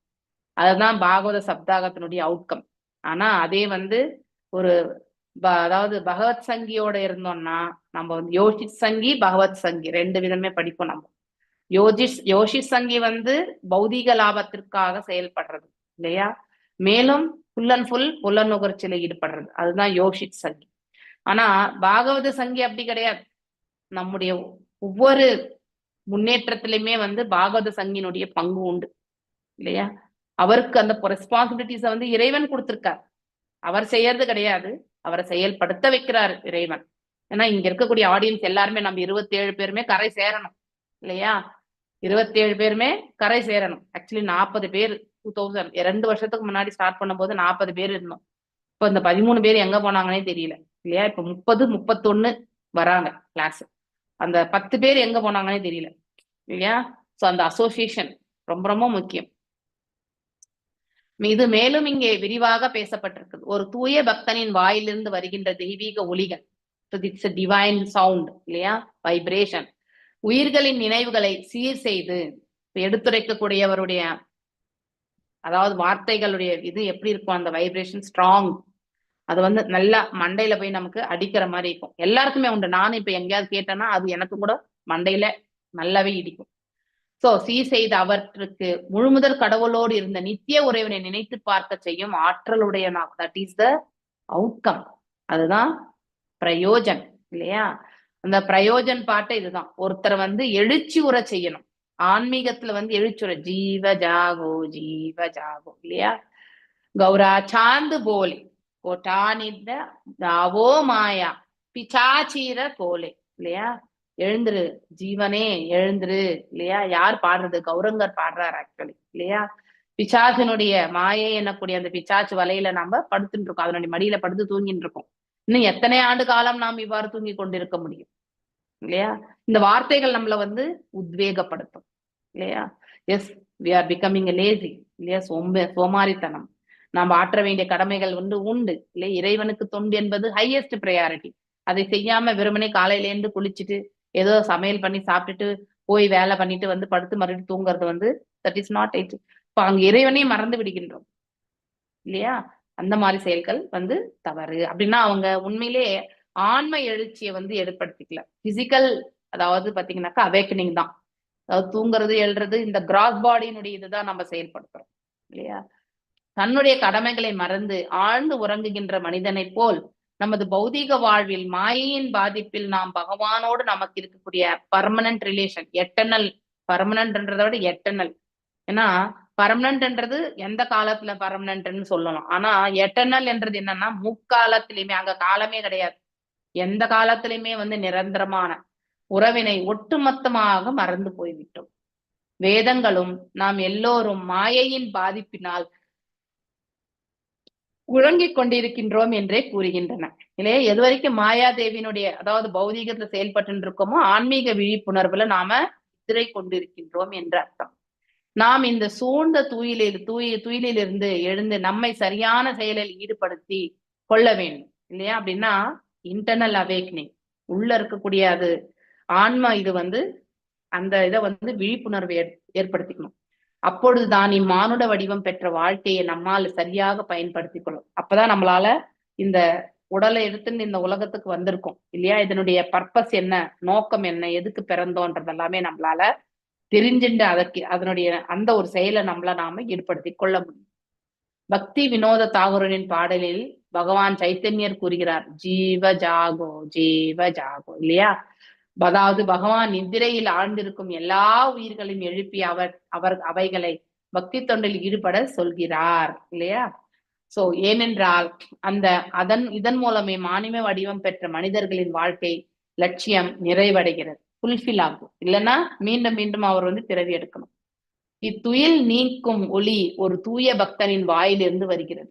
அதுதான் பாகவத சப்தாகத்தினுடைய அவுட்கம். ஆனா அதே வந்து ஒரு அதாவது பகவத் சங்கியோட இருந்தோம்னா நம்ம வந்து யோசித் சங்கி பகவத் சங்கி ரெண்டு விதமே படிப்போம் நம்ம. யோசித் சங்கி வந்து பௌதீக லாபத்திற்காக செயல்படுறது இல்லையா, மேலும் ஃபுல் அண்ட் ஃபுல் புலநுகர்ச்சியில ஈடுபடுறது, அதுதான் யோசித் சங்கி. ஆனா பாகவத சங்கி அப்படி கிடையாது. நம்முடைய ஒவ்வொரு முன்னேற்றத்திலுமே வந்து பாகவத சங்கினுடைய பங்கு உண்டு இல்லையா. அவருக்கு அந்த ரெஸ்பான்சிபிலிட்டிஸை வந்து இறைவன் கொடுத்திருக்கார், அவர் செய்யறது கிடையாது, அவரை செயல்படுத்த வைக்கிறார் இறைவன். ஏன்னா இங்க இருக்கக்கூடிய ஆடியன்ஸ் எல்லாருமே நம்ம 27 பேருமே கரை சேரணும் இல்லையா, 27 பேருமே கரை சேரணும். ஆக்சுவலி 40 பேர் 2000 2 வருஷத்துக்கு முன்னாடி ஸ்டார்ட் பண்ணும்போது 40 பேர் இருந்தோம். இப்போ இந்த 13 பேர் எங்க போனாங்கன்னே தெரியல இல்லையா. இப்போ 30-31 வராங்க கிளாஸ், அந்த 10 பேர் எங்க போனாங்கன்னே தெரியல இல்லையா. ஸோ அந்த அசோசியேஷன் ரொம்ப ரொம்ப முக்கியம். இது மேலும் இங்கே விரிவாக பேசப்பட்டிருக்குது. ஒரு தூய பக்தனின் வாயிலிருந்து வருகின்ற தெய்வீக ஒலிகள், இட்ஸ் டிவைன் சவுண்ட் இல்லையா, வைப்ரேஷன், உயிர்களின் நினைவுகளை சீர் செய்து எடுத்துரைக்கக்கூடியவருடைய அதாவது வார்த்தைகளுடைய இது எப்படி இருக்கும், அந்த வைப்ரேஷன் ஸ்ட்ராங், அது வந்து நல்லா மண்டையில போய் நமக்கு அடிக்கிற மாதிரி இருக்கும். எல்லாருக்குமே உண்டு, நானும் இப்ப எங்கேயாவது கேட்டேன்னா அது எனக்கு கூட மண்டையில நல்லாவே இடிக்கும். சோ சீர் செய்த அவற்றுக்கு முழுமுதற் கடவுளோடு இருந்த நித்திய உறவினை நினைத்து பார்க்க செய்யும் ஆற்றலுடைய தட் இஸ் த அவுட்கம், அதுதான் பிரயோஜன் இல்லையா. அந்த பிரயோஜன் பாட்டை இதுதான், ஒருத்தரை வந்து எழுச்சி உற செய்யணும். ஆன்மீகத்துல வந்து எழுச்சுற ஜீவ ஜாகோ இல்லையா, கௌரா சாந்து போலே கோட்டானித்த தாவோ மாயா பிச்சாச்சீர போலே இல்லையா, எழுந்துரு ஜீவனே எழுந்துரு இல்லையா. யார் பாடுறது, கௌரங்கர் பாடுறாரு ஆக்சுவலி இல்லையா. பிசாசினுடைய மாயை எனக்கூடிய அந்த பிச்சாச்சு வலையில நாம படுத்துட்டு இருக்கோம், அதனுடைய மடியில படுத்து தூங்கிட்டு இருக்கோம். இன்னும் எத்தனை ஆண்டு காலம் நாம் இவ்வாறு தூங்கி கொண்டிருக்க முடியும் இல்லையா. இந்த வார்த்தைகள் நம்மள வந்து உத்வேகப்படுத்தும் இல்லையா. Yes we are becoming lazy இல்லையா, சோமாரித்தனம். நாம் ஆற்ற வேண்டிய கடமைகள் உண்டு இல்லையா. இறைவனுக்கு தொண்டு என்பது ஹையஸ்ட் ப்ரையாரிட்டி. அதை செய்யாம வெறுமனே காலையிலேருந்து குளிச்சுட்டு ஏதோ சமையல் பண்ணி சாப்பிட்டுட்டு போய் வேலை பண்ணிட்டு வந்து படுத்து மறுபடியும் தூங்குறது வந்து தட் இஸ் நாட் இட். இப்ப அங்க இறைவனையும் மறந்து விடுகின்றோம் இல்லையா. அந்த மாதிரி செயல்கள் வந்து தவறு. அப்படின்னா அவங்க உண்மையிலே ஆன்ம எழுச்சியை வந்து ஏற்படுத்திக்கல, பிசிக்கல் அதாவது பாத்தீங்கன்னாக்கா அவேக்கனிங் தான். அதாவது தூங்குறது எழுறது இந்த கிராஸ் பாடியினுடைய இதுதான் நம்ம செயல்படுத்துறோம் இல்லையா. தன்னுடைய கடமைகளை மறந்து ஆழ்ந்து உறங்குகின்ற மனிதனைப் போல் நமது பௌதீக வாழ்வில் மாயையின் பாதிப்பில் நாம் பகவானோடு நமக்கு இருக்கக்கூடிய பர்மனன்ட் ரிலேஷன், எட்டர்னல், பர்மனன்ட்ன்றதை விட எட்டர்னல். ஏன்னா பர்மனன்ட்ன்றது எந்த காலத்துல பர்மனன்ட்னு சொல்லலாம், ஆனா எட்டர்னல் என்றது என்னன்னா முக்காலத்திலயுமே, அங்க காலமே கிடையாது, எந்த காலத்திலயுமே வந்து நிரந்தரமான உறவினை ஒட்டுமொத்தமாக மறந்து போய்விட்டோம். வேதங்களும் நாம் எல்லோரும் மாயையின் பாதிப்பினால் உழங்கிக் கொண்டிருக்கின்றோம் என்றே கூறுகின்றன. இல்லையா? எது வரைக்கும் மாயாதேவியினுடைய, அதாவது பௌதீகத்துல செயல்பட்டு இருக்கோமோ ஆன்மீக விழிப்புணர்வுல நாம நித்திரை கொண்டிருக்கின்றோம் என்று அர்த்தம். நாம் இந்த சூழ்ந்த துயிலிலிருந்து எழுந்து நம்மை சரியான செயலில் ஈடுபடுத்தி கொள்ள வேண்டும். இல்லையா? அப்படின்னா இன்டர்னல் அவேக்னிங், உள்ள இருக்கக்கூடிய அது ஆன்மா, இது வந்து அந்த இதை வந்து விழிப்புணர்வை ஏற்படுத்திக்கணும். அப்பொழுதுதான் இம்மானுட வடிவம் பெற்ற வாழ்க்கையை நம்மால் சரியாக பயன்படுத்திக் கொள்ளும். அப்பதான் நம்மளால இந்த உடலை எடுத்துன்னு இந்த உலகத்துக்கு வந்திருக்கோம் இல்லையா, இதனுடைய பர்பஸ் என்ன, நோக்கம் என்ன, எதுக்கு பிறந்தோன்றது எல்லாமே நம்மளால தெரிஞ்சுட்டு அதனுடைய அந்த ஒரு செயலை நாம ஈடுபடுத்தி கொள்ள முடியும். பக்தி வினோத தாகூரின் பாடலில் பகவான் சைத்தன்யர் கூறுகிறார், ஜீவ ஜாகோ ஜீவ ஜாகோ. இல்லையா? அதாவது பகவான் நித்திரையில் ஆழ்ந்திருக்கும் எல்லா உயிர்களையும் எழுப்பி அவைகளை பக்தி தொண்டில் ஈடுபட சொல்கிறார். இல்லையா? சோ ஏனென்றால் இதன் மூலமே மானிம வடிவம் பெற்ற மனிதர்களின் வாழ்க்கை லட்சியம் நிறைவடைகிறது, ஃபுல்ஃபில் ஆகும். இல்லைன்னா மீண்டும் மீண்டும் அவர் வந்து பிறவி எடுக்கணும். இத்துயில் நீக்கும் ஒளி ஒரு தூய பக்தனின் வாயிலிருந்து வருகிறது.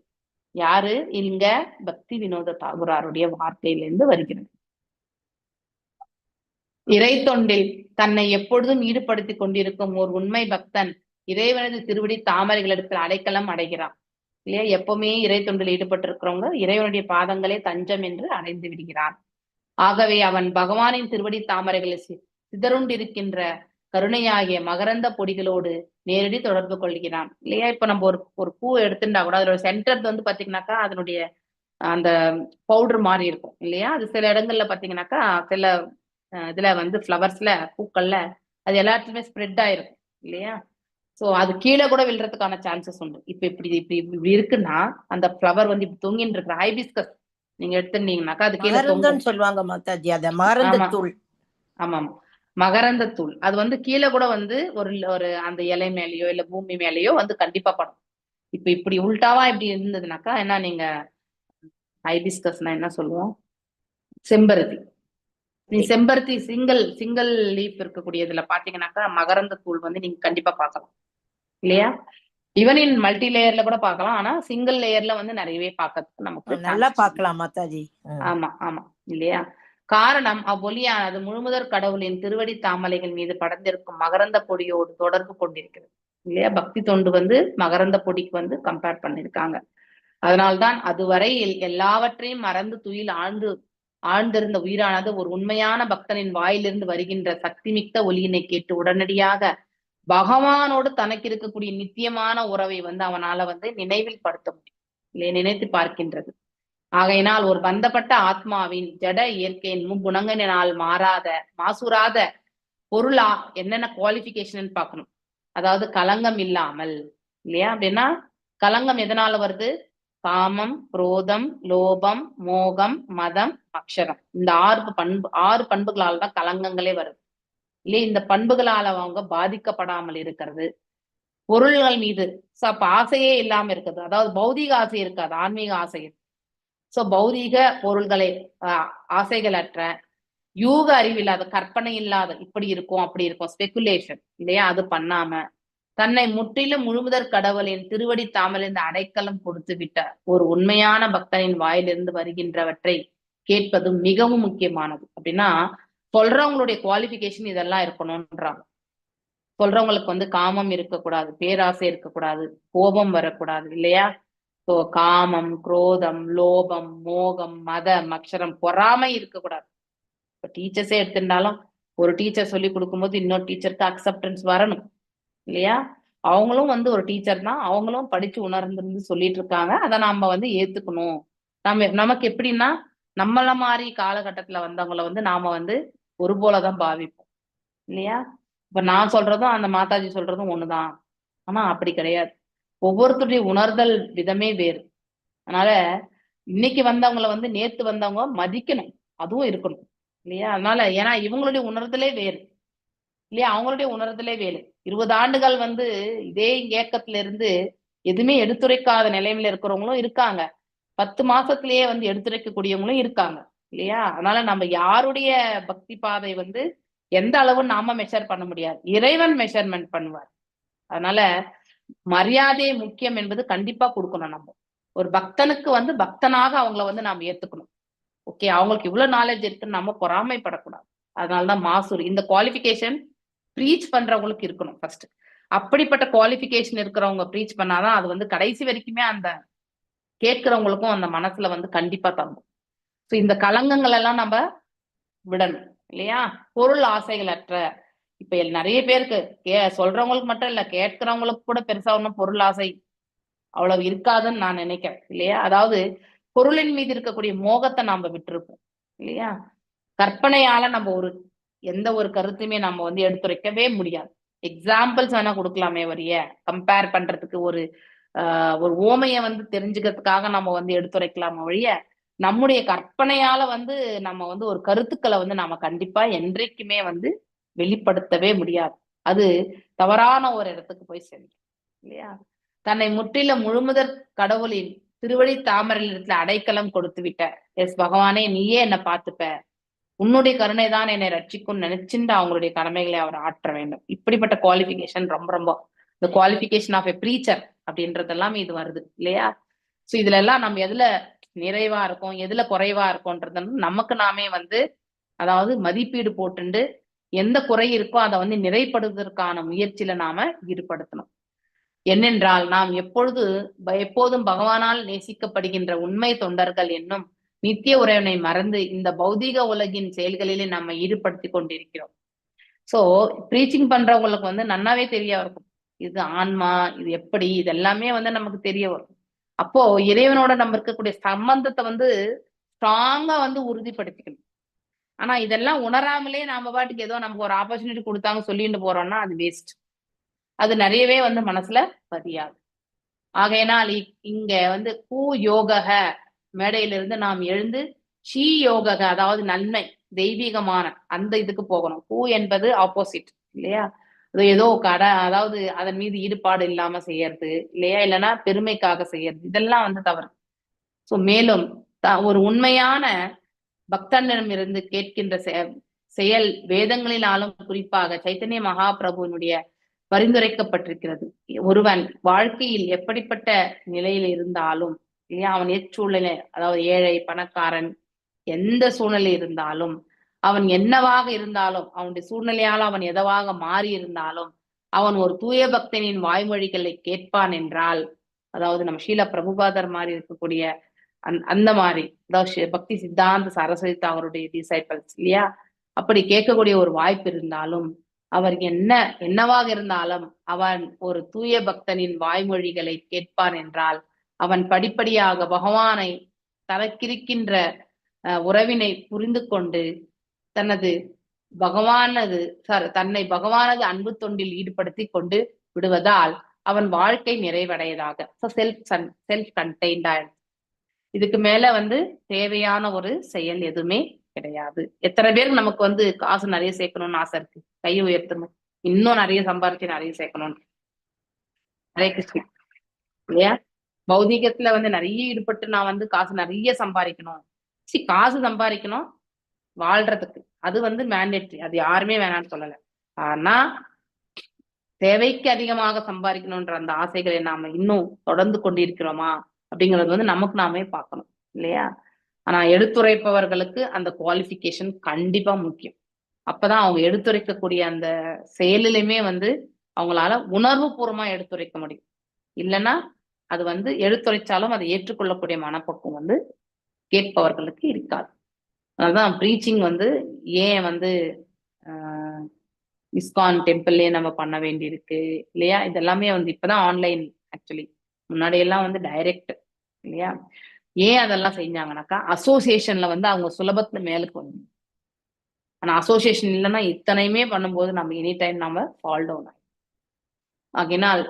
யாரு? இங்க பக்தி வினோத தாகூராருடைய வார்த்தையிலிருந்து வருகிறது. இறை தொண்டில் தன்னை எப்பொழுதும் ஈடுபடுத்தி கொண்டிருக்கும் ஒரு உண்மை பக்தன் இறைவனது திருவடி தாமரைகளிடத்தில் அடைக்கலம் அடைகிறான். இல்லையா? எப்பவுமே இறை தொண்டில் ஈடுபட்டு இருக்கிறவங்க இறைவனுடைய பாதங்களே தஞ்சம் என்று அடைந்து விடுகிறான். ஆகவே அவன் பகவானின் திருவடி தாமரைகளை சிதறுண்டிருக்கின்ற கருணையாகிய மகரந்த பொடிகளோடு நேரடி தொடர்பு கொள்கிறான். இல்லையா? இப்ப நம்ம ஒரு பூ எடுத்துட்டா கூட அதோட சென்டர் வந்து பாத்தீங்கன்னாக்கா அதனுடைய அந்த பவுடர் மாதிரி இருக்கும். இல்லையா? அது சில இடங்கள்ல பாத்தீங்கன்னாக்கா சில இதுல வந்து ஃப்ளவர்ஸ்ல, பூக்கள்ல அது எல்லாத்துலயுமே ஸ்ப்ரெட் ஆயிருக்கும். இல்லையா? சோ அது கீழே கூட விழுறதுக்கான சான்சஸ் உண்டு. இப்ப இப்படி இருக்குன்னா அந்த ஃப்ளவர் வந்து இப்படி தொங்கின்னு இருக்கிற ஹைபிஸ்கஸ் நீங்க எடுத்துட்டீங்கன்னாக்கா அது கீழே தொங்கும்
சொல்லுவாங்க மாதாஜி, அத மகரந்த தூள்.
ஆமா, மகரந்த தூள். அது வந்து கீழே கூட வந்து ஒரு அந்த இலை மேலேயோ இல்ல பூமி மேலேயோ வந்து கண்டிப்பா படும். இப்ப இப்படி உள்டாவா இப்படி இருந்ததுனாக்கா என்ன, நீங்க ஹைபிஸ்கஸ்னா என்ன சொல்லுவோம், செம்பருத்தி. நீ செம்பருத்தி சிங்கிள் லீஃப் இருக்கக்கூடியதுல பாத்தீங்கன்னாக்கா மகரந்த தூள் வந்து நீங்க கண்டிப்பா பார்க்கலாம். இல்லையா? இவனின் மல்டி லேயர்ல கூட பார்க்கலாம், ஆனா சிங்கிள் லேயர்ல வந்து நிறையவே பார்க்கறதுக்கு நமக்கு
நல்லா பார்க்கலாம் மாதாஜி.
ஆமா ஆமா. இல்லையா? காரணம் அவ்வொலியானது முழுமுதற் கடவுளின் திருவடி தாமலைகள் மீது படர்ந்திருக்கும் மகரந்த பொடியோடு தொடர்பு கொண்டிருக்கிறது. இல்லையா? பக்தி தொண்டு வந்து மகரந்த பொடிக்கு வந்து கம்பேர் பண்ணிருக்காங்க. அதனால்தான் அதுவரை எல்லாவற்றையும் மறந்து துயில் ஆழ்ந்திருந்த உயிரானது ஒரு உண்மையான பக்தனின் வாயிலிருந்து வருகின்ற சக்தி மிக்க ஒலியினை கேட்டு உடனடியாக பகவானோடு தனக்கு இருக்கக்கூடிய நித்தியமான உறவை வந்து அவனால வந்து நினைவில் படுத்த முடியும். இல்லை, நினைத்து பார்க்கின்றது. ஆகையினால் ஒரு பந்தப்பட்ட ஆத்மாவின் ஜட இயற்கையின் முக்குணங்களினால் மாசுராத பொருளா என்னென்ன குவாலிபிகேஷன் பார்க்கணும். அதாவது கலங்கம் இல்லாமல். இல்லையா? அப்படின்னா கலங்கம் எதனால வருது? காமம், குரோதம், லோபம், மோகம், மதம், அக்ஷரம். இந்த ஆறு பண்புகளால் தான் கலங்கங்களே வருது. இல்லையா? இந்த பண்புகளால் அவங்க பாதிக்கப்படாமல் இருக்கிறது. பொருள்கள் மீது அப்ப ஆசையே இல்லாம இருக்குது. அதாவது பௌதீக ஆசை இருக்காது, ஆன்மீக ஆசை இருக்கு. சோ பௌதீக பொருள்களை ஆசைகள் அற்ற, யூக அறிவில்லாத, கற்பனை இல்லாத, இப்படி இருக்கும் அப்படி இருக்கும் ஸ்பெகுலேஷன், இல்லையா? அது பண்ணாம தன்னை முற்றிலும் முழுமுதற் கடவுளின் திருவடி தாமலிருந்து அடைக்கலம் கொடுத்து விட்ட ஒரு உண்மையான பக்தனின் வாயிலிருந்து வருகின்றவற்றை கேட்பது மிகவும் முக்கியமானது. அப்படின்னா சொல்றவங்களுடைய குவாலிபிகேஷன் இதெல்லாம் இருக்கணும்ன்றாங்க. சொல்றவங்களுக்கு வந்து காமம் இருக்கக்கூடாது, பேராசை இருக்கக்கூடாது, கோபம் வரக்கூடாது. இல்லையா? ஸோ காமம், குரோதம், லோபம், மோகம், மதம், அக்ஷரம், பொறாமை இருக்கக்கூடாது. இப்போ டீச்சர்ஸே எடுத்திருந்தாலும் ஒரு டீச்சர் சொல்லி கொடுக்கும்போது இன்னொரு டீச்சருக்கு அக்செப்டன்ஸ் வரணும். இல்லையா? அவங்களும் வந்து ஒரு டீச்சர் தான், அவங்களும் படிச்சு உணர்ந்து சொல்லிட்டு இருக்காங்க, அதை நாம வந்து ஏத்துக்கணும். நமக்கு எப்படின்னா நம்மள மாதிரி காலகட்டத்துல வந்தவங்களை வந்து நாம வந்து ஒரு போலதான் பாவிப்போம். இல்லையா? இப்ப நான் சொல்றதும் அந்த மாதாஜி சொல்றதும் ஒண்ணுதான், ஆனா அப்படி கிடையாது. ஒவ்வொருத்தருடைய உணர்தல் விதமே வேறு. அதனால இன்னைக்கு வந்தவங்களை வந்து நேத்து வந்தவங்க மதிக்கணும், அதுவும் இருக்கணும் இல்லையா? அதனால ஏன்னா இவங்களுடைய உணர்தலே வேறு இல்லையா? அவங்களுடைய உணர்தலே வேறு. 20 ஆண்டுகள் வந்து இதே ஏக்கத்துல இருந்து எதுவுமே எடுத்துரைக்காத நிலைமையில இருக்கிறவங்களும் இருக்காங்க. 10 மாசத்திலேயே வந்து எடுத்துரைக்கக்கூடியவங்களும் இருக்காங்க இல்லையா? அதனால நம்ம யாருடைய பக்தி பாதை வந்து எந்த அளவு நாம மெஷர் பண்ண முடியாது, இறைவன் மெஷர்மெண்ட் பண்ணுவார். அதனால மரியாதை முக்கியம் என்பது கண்டிப்பா கொடுக்கணும். நம்ம ஒரு பக்தனுக்கு வந்து பக்தனாக அவங்கள வந்து நாம ஏத்துக்கணும். ஓகே, அவங்களுக்கு இவ்வளவு நாலேஜ் இருக்குன்னு நம்ம பொறாமைப்படக்கூடாது. அதனாலதான் மாசூர் இந்த குவாலிபிகேஷன் ப்ரீச் பண்றவங்களுக்கு இருக்கணும் ஃபர்ஸ்ட். அப்படிப்பட்ட குவாலிபிகேஷன் இருக்கிறவங்க ப்ரீச் பண்ணாதான் அது வந்து கடைசி வரைக்குமே அந்த கேட்கிறவங்களுக்கும் அந்த மனசுல வந்து கண்டிப்பா தங்கும். ஸோ இந்த கலங்கங்கள் எல்லாம் நம்ம விடணும் இல்லையா? பொருள் ஆசைகள் அற்ற, இப்ப நிறைய பேருக்கு சொல்றவங்களுக்கு மட்டும் இல்ல, கேட்கிறவங்களுக்கு கூட பெருசா ஒன்றும் பொருள் ஆசை அவ்வளவு இருக்காதுன்னு நான் நினைக்கிறேன் இல்லையா? அதாவது பொருளின் மீது இருக்கக்கூடிய மோகத்தை நாம விட்டுருப்போம் இல்லையா? கற்பனையால நம்ம எந்த ஒரு கருத்துமே நம்ம வந்து எடுத்துரைக்கவே முடியாது. எக்ஸாம்பிள்ஸ் வேணா கொடுக்கலாமே வரிய, கம்பேர் பண்றதுக்கு ஒரு ஓமையை வந்து தெரிஞ்சுக்கிறதுக்காக நம்ம வந்து எடுத்துரைக்கலாம வழிய, நம்முடைய கற்பனையால வந்து நம்ம வந்து ஒரு கருத்துக்களை வந்து நாம கண்டிப்பா என்றைக்குமே வந்து வெளிப்படுத்தவே முடியாது. அது தவறான ஒரு இடத்துக்கு போய் சேர்ந்து இல்லையா? தன்னை முற்றிலும் முழுமுதற் கடவுளின் திருவடி தாமரையிடத்துல அடைக்கலம் கொடுத்து விட்ட எஸ் பகவானே, நீயே என்னை பார்த்துப்ப, உன்னுடைய கருணை தான் என்னை ரட்சிக்கும் நினைச்சுட்டு அவங்களுடைய கடமைகளை அவர் ஆற்ற வேண்டும். இப்படிப்பட்ட குவாலிபிகேஷன் ரொம்ப ரொம்ப இந்த குவாலிபிகேஷன் ஆஃப் எ ப்ரீச்சர் அப்படின்றதெல்லாம் இது வருது இல்லையா? சோ இதுல எல்லாம் நம்ம எதுல நிறைவா இருக்கும், எதுல குறைவா இருக்கும்ன்றது நமக்கு நாமே வந்து அதாவது மதிப்பீடு போட்டுண்டு எந்த குறை இருக்கோ அதை வந்து நிறைப்படுவதற்கான முயற்சியில நாம ஈடுபடுத்தணும். என்னென்றால் நாம் எப்போதும் பகவானால் நேசிக்கப்படுகின்ற உண்மை தொண்டர்கள் என்னும் நித்திய உறவினை மறந்து இந்த பௌதீக உலகின் செயல்களிலே நம்ம ஈடுபடுத்தி கொண்டிருக்கிறோம். சோ ப்ரீச்சிங் பண்றவங்களுக்கு வந்து நன்னாவே தெரிய இருக்கும், இது ஆன்மா, இது எப்படி, இது எல்லாமே வந்து நமக்கு தெரிய வரும். அப்போ இறைவனோட நம்ம இருக்கக்கூடிய சம்பந்தத்தை வந்து ஸ்ட்ராங்கா வந்து உறுதிப்படுத்திக்கணும். ஆனா இதெல்லாம் உணராமலே நாம பாட்டுக்கு ஏதோ நமக்கு ஒரு ஆப்பர்ச்சுனிட்டி கொடுத்தாங்க சொல்லிட்டு போறோம்னா அது வேஸ்ட். அது நிறையவே வந்து மனசுல பதியாது. ஆகையினால் இங்க வந்து பூ யோக மேடையிலிருந்து நாம் எழுந்து ஷீ யோக, அதாவது நன்மை தெய்வீகமான அந்த இதுக்கு போகணும். பூ என்பது ஆப்போசிட் இல்லையா? அது ஏதோ அதாவது அதன் மீது ஈடுபாடு இல்லாம செய்யறது இல்லையா? இல்லைன்னா பெருமைக்காக செய்யறது, இதெல்லாம் வந்து தவறு. சோ மேலும் ஒரு உண்மையான பக்தனிடம் இருந்து கேட்கின்ற செயல் வேதங்களினாலும் குறிப்பாக சைத்தன்ய மகாபிரபுவினுடைய பரிந்துரைக்கப்பட்டிருக்கிறது. ஒருவன் வாழ்க்கையில் எப்படிப்பட்ட நிலையில் இருந்தாலும் இல்லையா, அவன் எச்சூழ்நிலை, அதாவது ஏழை பணக்காரன், எந்த சூழ்நிலை இருந்தாலும், அவன் என்னவாக இருந்தாலும், அவனுடைய சூழ்நிலையால் அவன் எதவாக மாறி இருந்தாலும், அவன் ஒரு தூய பக்தனின் வாய்மொழிகளை கேட்பான் என்றால், அதாவது நம்ம ஷீல பிரபுபாதர் மாதிரி இருக்கக்கூடிய அந்த மாதிரி, அதாவது பக்தி சித்தாந்த சரஸ்வதி அவருடைய டிசைபிள்ஸ் இல்லையா, அப்படி கேட்கக்கூடிய ஒரு வாய்ப்பு இருந்தாலும், அவர் என்னவாக இருந்தாலும் அவன் ஒரு தூய பக்தனின் வாய்மொழிகளை கேட்பான் என்றால், அவன் படிப்படியாக பகவானை தனக்கிருக்கின்ற உறவினை புரிந்து கொண்டு தன்னை பகவானது அன்பு தொண்டில் ஈடுபடுத்தி கொண்டு விடுவதால் அவன் வாழ்க்கை நிறைவடையதாக செல்ஃப் கண்டெய்ன்டா. இதுக்கு மேல வந்து தேவையான ஒரு செயல் எதுவுமே கிடையாது. எத்தனை பேருக்கு நமக்கு வந்து காசு நிறைய சேர்க்கணும்னு ஆசை இருக்கு? கையை உயர்த்தணும், இன்னும் நிறைய சம்பாரிச்சு நிறைய சேர்க்கணும்னு. ஹரே கிருஷ்ணா இல்லையா? பௌதீகத்துல வந்து நிறைய ஈடுபட்டு நான் வந்து காசு நிறைய சம்பாதிக்கணும், காசு சம்பாதிக்கணும் வாழ்றதுக்கு, அது வந்து மேண்டேட்ரி, அது யாருமே வேணாம்னு சொல்லல. ஆனா தேவைக்கு அதிகமாக சம்பாதிக்கணும்ன்ற அந்த ஆசைகளை நாம இன்னும் தொடர்ந்து கொண்டிருக்கிறோமா அப்படிங்கிறது வந்து நமக்கு நாமே பார்க்கணும் இல்லையா? ஆனா எடுத்துரைப்பவர்களுக்கு அந்த குவாலிஃபிகேஷன் கண்டிப்பா முக்கியம். அப்பதான் அவங்க எடுத்துரைக்கக்கூடிய அந்த செயலிலுமே வந்து அவங்களால உணர்வு பூர்வமா எடுத்துரைக்க முடியும். இல்லைன்னா அது வந்து எடுத்துரைச்சாலும் அதை ஏற்றுக்கொள்ளக்கூடிய மனப்பக்குவம் வந்து கேட்பவர்களுக்கு இருக்காது. அதனாலதான் ப்ரீச்சிங் வந்து ஏன் வந்து இஸ்கான் டெம்பிள்லயே நம்ம பண்ண வேண்டியிருக்கு இல்லையா? இதெல்லாமே வந்து இப்பதான் ஆன்லைன், ஆக்சுவலி முன்னாடி எல்லாம் வந்து டைரக்ட் இல்லையா? ஏன் அதெல்லாம் செஞ்சாங்கன்னாக்கா அசோசியேஷன்ல வந்து அவங்க சுலபத்துல மேலுக்கு வந்து, ஆனா அசோசியேஷன் இல்லைன்னா இத்தனையுமே பண்ணும்போது நம்ம எனி டைம் நம்ம ஃபால் டவுன் ஆகும். ஆகினால்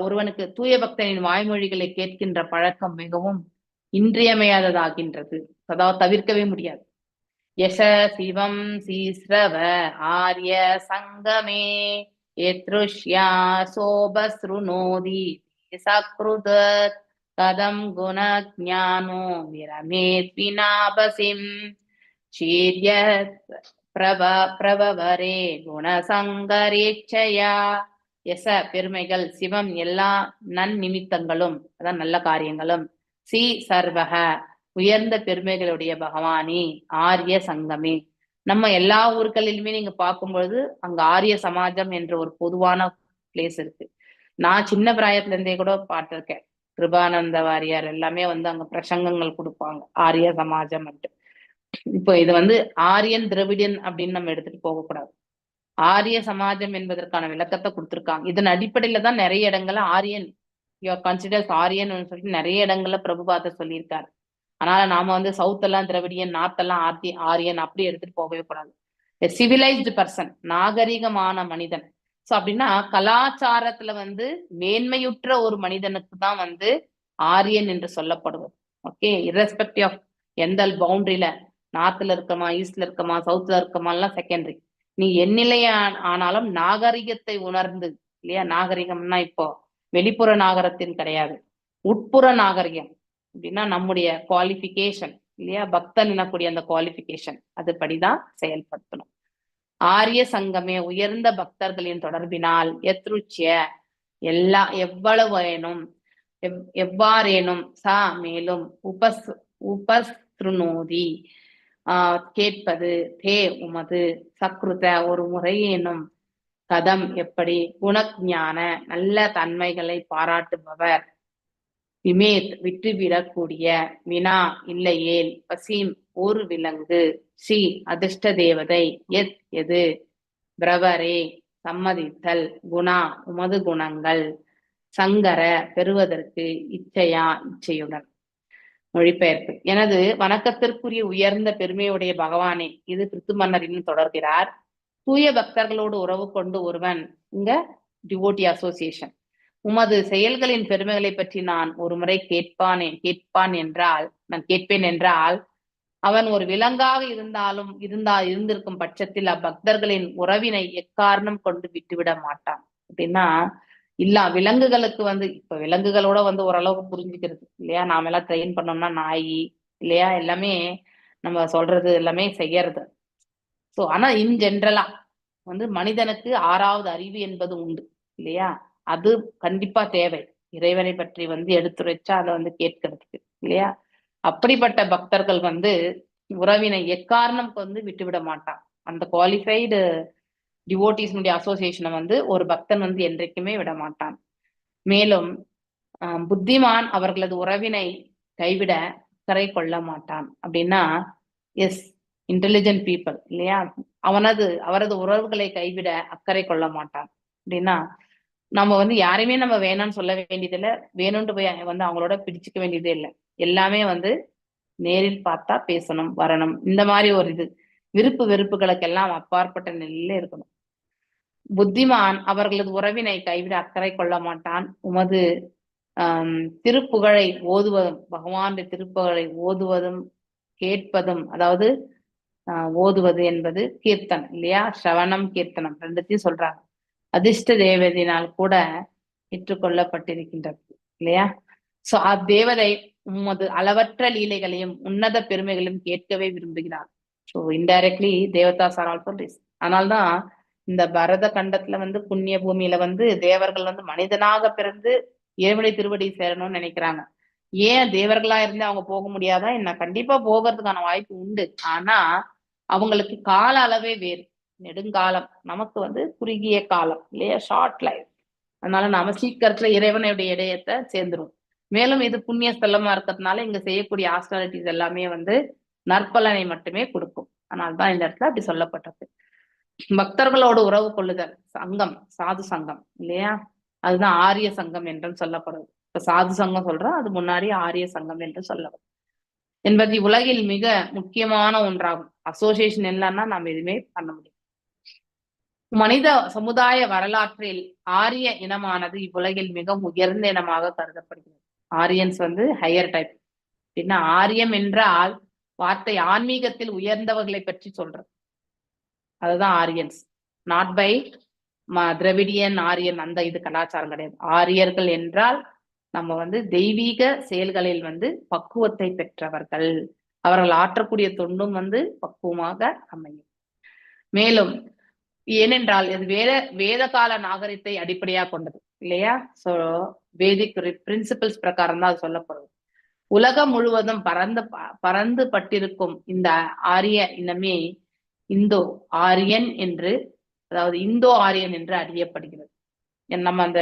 ஒருவனுக்கு தூய பக்தனின் வாய்மொழிகளை கேட்கின்ற பழக்கம் மிகவும் இன்றியமையாததாகின்றது. அதாவது தவிர்க்கவே முடியாது. யச சிவம் சீஸ்ரவ ஆரிய சங்கமே ஏத்ருஷ்யா சோபஸ்ருணோதி சக்ருதத் கதம் குண ஞானோ விரமேத் வினாபசிம் சீர்யத் பிரபவரே குணசங்கரேச்சயா. எச பெருமைகள், சிவம் எல்லா நன்னிமித்தங்களும் அதான் நல்ல காரியங்களும், சி சர்வக உயர்ந்த பெருமைகளுடைய பகவானி, ஆரிய சங்கமே. நம்ம எல்லா ஊர்களிலுமே நீங்க பார்க்கும்பொழுது அங்க ஆரிய சமாஜம் என்ற ஒரு பொதுவான பிளேஸ் இருக்கு. நான் சின்ன பிராயத்துல இருந்தே கூட பார்த்திருக்கேன். கிருபானந்த வாரியார் எல்லாமே வந்து அங்க பிரசங்கங்கள் கொடுப்பாங்க, ஆரிய சமாஜம். இப்போ இது வந்து ஆரியன் திராவிடியன் அப்படின்னு நம்ம எடுத்துட்டு போகக்கூடாது. ஆரிய சமாஜம் என்பதற்கான விளக்கத்தை கொடுத்திருக்காங்க. இதன் அடிப்படையில தான் நிறைய இடங்கள்ல ஆரியன் கன்சிடர்ஸ் ஆரியன் சொல்லிட்டு நிறைய இடங்கள்ல பிரபுபாதர் சொல்லியிருக்காரு. அதனால நாம வந்து சவுத் எல்லாம் திராவிடியன், நார்த் எல்லாம் ஆரியன் அப்படி எடுத்துட்டு போகவே கூடாது. சிவிலைஸ்டு பர்சன், நாகரிகமான மனிதன். சோ அப்படின்னா கலாச்சாரத்துல வந்து மேன்மையுற்ற ஒரு மனிதனுக்கு தான் வந்து ஆரியன் என்று சொல்லப்படுவது. ஓகே, இரஸ்பெக்டிவ் ஆஃப் எந்த பவுண்டரியில நார்த்ல இருக்கமா, ஈஸ்ட்ல இருக்கமா, சவுத்ல இருக்கமா எல்லாம் செகண்டரி. நீ எந்நிலைய ஆனாலும் நாகரிகத்தை உணர்ந்து, இல்லையா? நாகரிகம்னா இப்போ வெளிப்புற நாகரத்தின் கிடையாது, உட்புற நாகரிகம். அப்படின்னா நம்முடைய குவாலிபிகேஷன், இல்லையா? பக்தன் எனக்கூடிய அந்த குவாலிபிகேஷன் அதுபடிதான் செயல்படுத்தணும். ஆரிய சங்கமே உயர்ந்த பக்தர்களின் தொடர்பினால் எத்ருச்சிய எவ்வாறேனும் சா மேலும் உபஸ்ருணோதி கேட்பது, தே உமது சக்ருத ஒரு முறையேனும் கதம் எப்படி குணஞான நல்ல தன்மைகளை பாராட்டுபவர் விமேத் விட்டுவிடக்கூடிய வினா இல்லையேல் பசீம் ஒரு விலங்கு ஸ்ரீ அதிர்ஷ்ட தேவதை எத் எது பிரவரே சம்மதித்தல் குணா உமது குணங்கள் சங்கர பெறுவதற்கு இச்சையுடன். மொழிபெயர்ப்பு. எனது வணக்கத்திற்குரிய உயர்ந்த பெருமையுடைய பகவானே, இது கிறிஸ்து மன்னர் இன்னும் தொடர்கிறார். தூய பக்தர்களோடு உறவு கொண்டு ஒருவன், இங்க டிவோட்டி அசோசியேஷன், உமது செயல்களின் பெருமைகளை பற்றி நான் ஒரு முறை கேட்பேன் என்றால் அவன் ஒரு விலங்காக இருந்திருக்கும் பட்சத்தில் அப்பக்தர்களின் உறவினை எக்காரணம் கொண்டு விட்டுவிட மாட்டான். அப்படின்னா விலங்குகளுக்கு வந்து இப்ப விலங்குகளோட வந்து ஓரளவுக்கு புரிஞ்சுக்கிறது, இல்லையா? நாம எல்லாம் ட்ரெயின் பண்ணோம்னா நாய், இல்லையா, எல்லாமே நம்ம சொல்றது எல்லாமே செய்யறது. சோ ஆனா இன் ஜென்ரலா வந்து மனிதனுக்கு 6வது அறிவு என்பது உண்டு, இல்லையா? அது கண்டிப்பா தேவை. இறைவனை பற்றி வந்து எடுத்துரைச்சா அதை வந்து கேட்கறதுக்கு, இல்லையா? அப்படிப்பட்ட பக்தர்கள் வந்து உறவினை எக்காரணம் வந்து விட்டுவிட மாட்டான். அந்த குவாலிஃபைடு டிவோட்டிஸ்னுடைய அசோசியேஷனை வந்து ஒரு பக்தன் வந்து என்றைக்குமே விட மாட்டான். மேலும் புத்திமான் அவர்களது உறவினை கைவிட அக்கறை கொள்ள மாட்டான். அப்படின்னா இன்டெலிஜென்ட் பீப்புள், இல்லையா, அவரது உறவுகளை கைவிட அக்கறை கொள்ள மாட்டான். அப்படின்னா நம்ம வந்து யாரையுமே நம்ம வேணாம்னு சொல்ல வேண்டியதில்லை, வேணும்னு போய் வந்து அவங்களோட பிடிச்சிக்க வேண்டியதே இல்லை. எல்லாமே வந்து நேரில் பார்த்தா பேசணும், வரணும். இந்த மாதிரி ஒரு விருப்பு வெறுப்புகளுக்கெல்லாம் அப்பாற்பட்ட நிலையில இருக்கணும். புத்திமான் அவர்களது உறவினை கைவிட அக்கறை கொள்ள மாட்டான். உமது திருப்புகழை ஓதுவதும், பகவானுடைய திருப்புகழை ஓதுவதும் கேட்பதும், அதாவது ஓதுவது என்பது கீர்த்தன், இல்லையா? ஸ்ரவணம் கீர்த்தனம் ரெண்டுத்தையும் சொல்றாங்க. அதிர்ஷ்ட தேவதையினால் கூட ஏற்றுக்கொள்ளப்பட்டிருக்கின்றது, இல்லையா? சோ அத்தேவதை உமது அளவற்ற லீலைகளையும் உன்னத பெருமைகளையும் கேட்கவே விரும்புகிறார். So indirectly devotees are also this. அதனால்தான் இந்த பரத கண்டத்துல வந்து புண்ணிய பூமியில வந்து தேவர்கள் வந்து மனிதனாக பிறந்து இறைவனை திருவடி சேரணும்னு நினைக்கிறாங்க. ஏன் தேவர்களா இருந்து அவங்க போக முடியாதா என்ன? கண்டிப்பா போகிறதுக்கான வாய்ப்பு உண்டு. ஆனா அவங்களுக்கு கால அளவே வேறு, நெடுங்காலம். நமக்கு வந்து குறுகிய காலம், இல்லையா? Short life. அதனால நாம சீக்கிரத்துல இறைவனுடைய இடையத்தை சேர்ந்துரும். மேலும் இது புண்ணிய ஸ்தலமா இருக்கிறதுனால இங்க செய்யக்கூடிய ஆஸ்ட்ராலிட்டிஸ் எல்லாமே வந்து நற்பலனை மட்டுமே கொடுக்கும். அதனால்தான் இந்த இடத்துல அப்படி சொல்லப்பட்டது. பக்தர்களோடு உறவு கொள்ளுதல் சங்கம், சாது சங்கம், இல்லையா? அதுதான் ஆரிய சங்கம் என்றும் சொல்லப்படுது. இப்ப சாது சங்கம் சொல்றோம், அது முன்னாடி ஆரிய சங்கம் என்று சொல்லப்படும் என்பது உலகில் மிக முக்கியமான ஒன்றாகும். அசோசியேஷன் இல்லைன்னா நம்ம எதுவுமே பண்ண முடியும். மனித சமுதாய வரலாற்றில் ஆரிய இனமானது இவ்வுலகில் மிகவும் உயர்ந்த இனமாக கருதப்படுகிறது. ஆரியன்ஸ் வந்து ஹையர் டைப். அப்படின்னா ஆரியம் என்றால் வார்த்தை ஆன்மீகத்தில் உயர்ந்தவர்களை பற்றி சொல்றது. அதுதான் Aryans. Not by Dravidian Aryan அந்த இது கலாச்சாரம் கிடையாது. ஆரியர்கள் என்றால் நம்ம வந்து தெய்வீக செயல்களில் வந்து பக்குவத்தை பெற்றவர்கள். அவர்கள் ஆற்றக்கூடிய தொண்டும் வந்து பக்குவமாக அமையும். மேலும் ஏனென்றால் இது வேத கால நாகரிகத்தை அடிப்படையாக கொண்டது இல்லையா? சோ வேதிக் பிரின்சிபிள்ஸ் பிரகாரம் தான் அது சொல்லப்படுது. உலகம் முழுவதும் பறந்து பட்டிருக்கும் இந்த ஆரிய இனமே இந்தோ ஆரியன் என்று, அதாவது இந்தோ ஆரியன் என்று அறியப்படுகிறது. நம்ம அந்த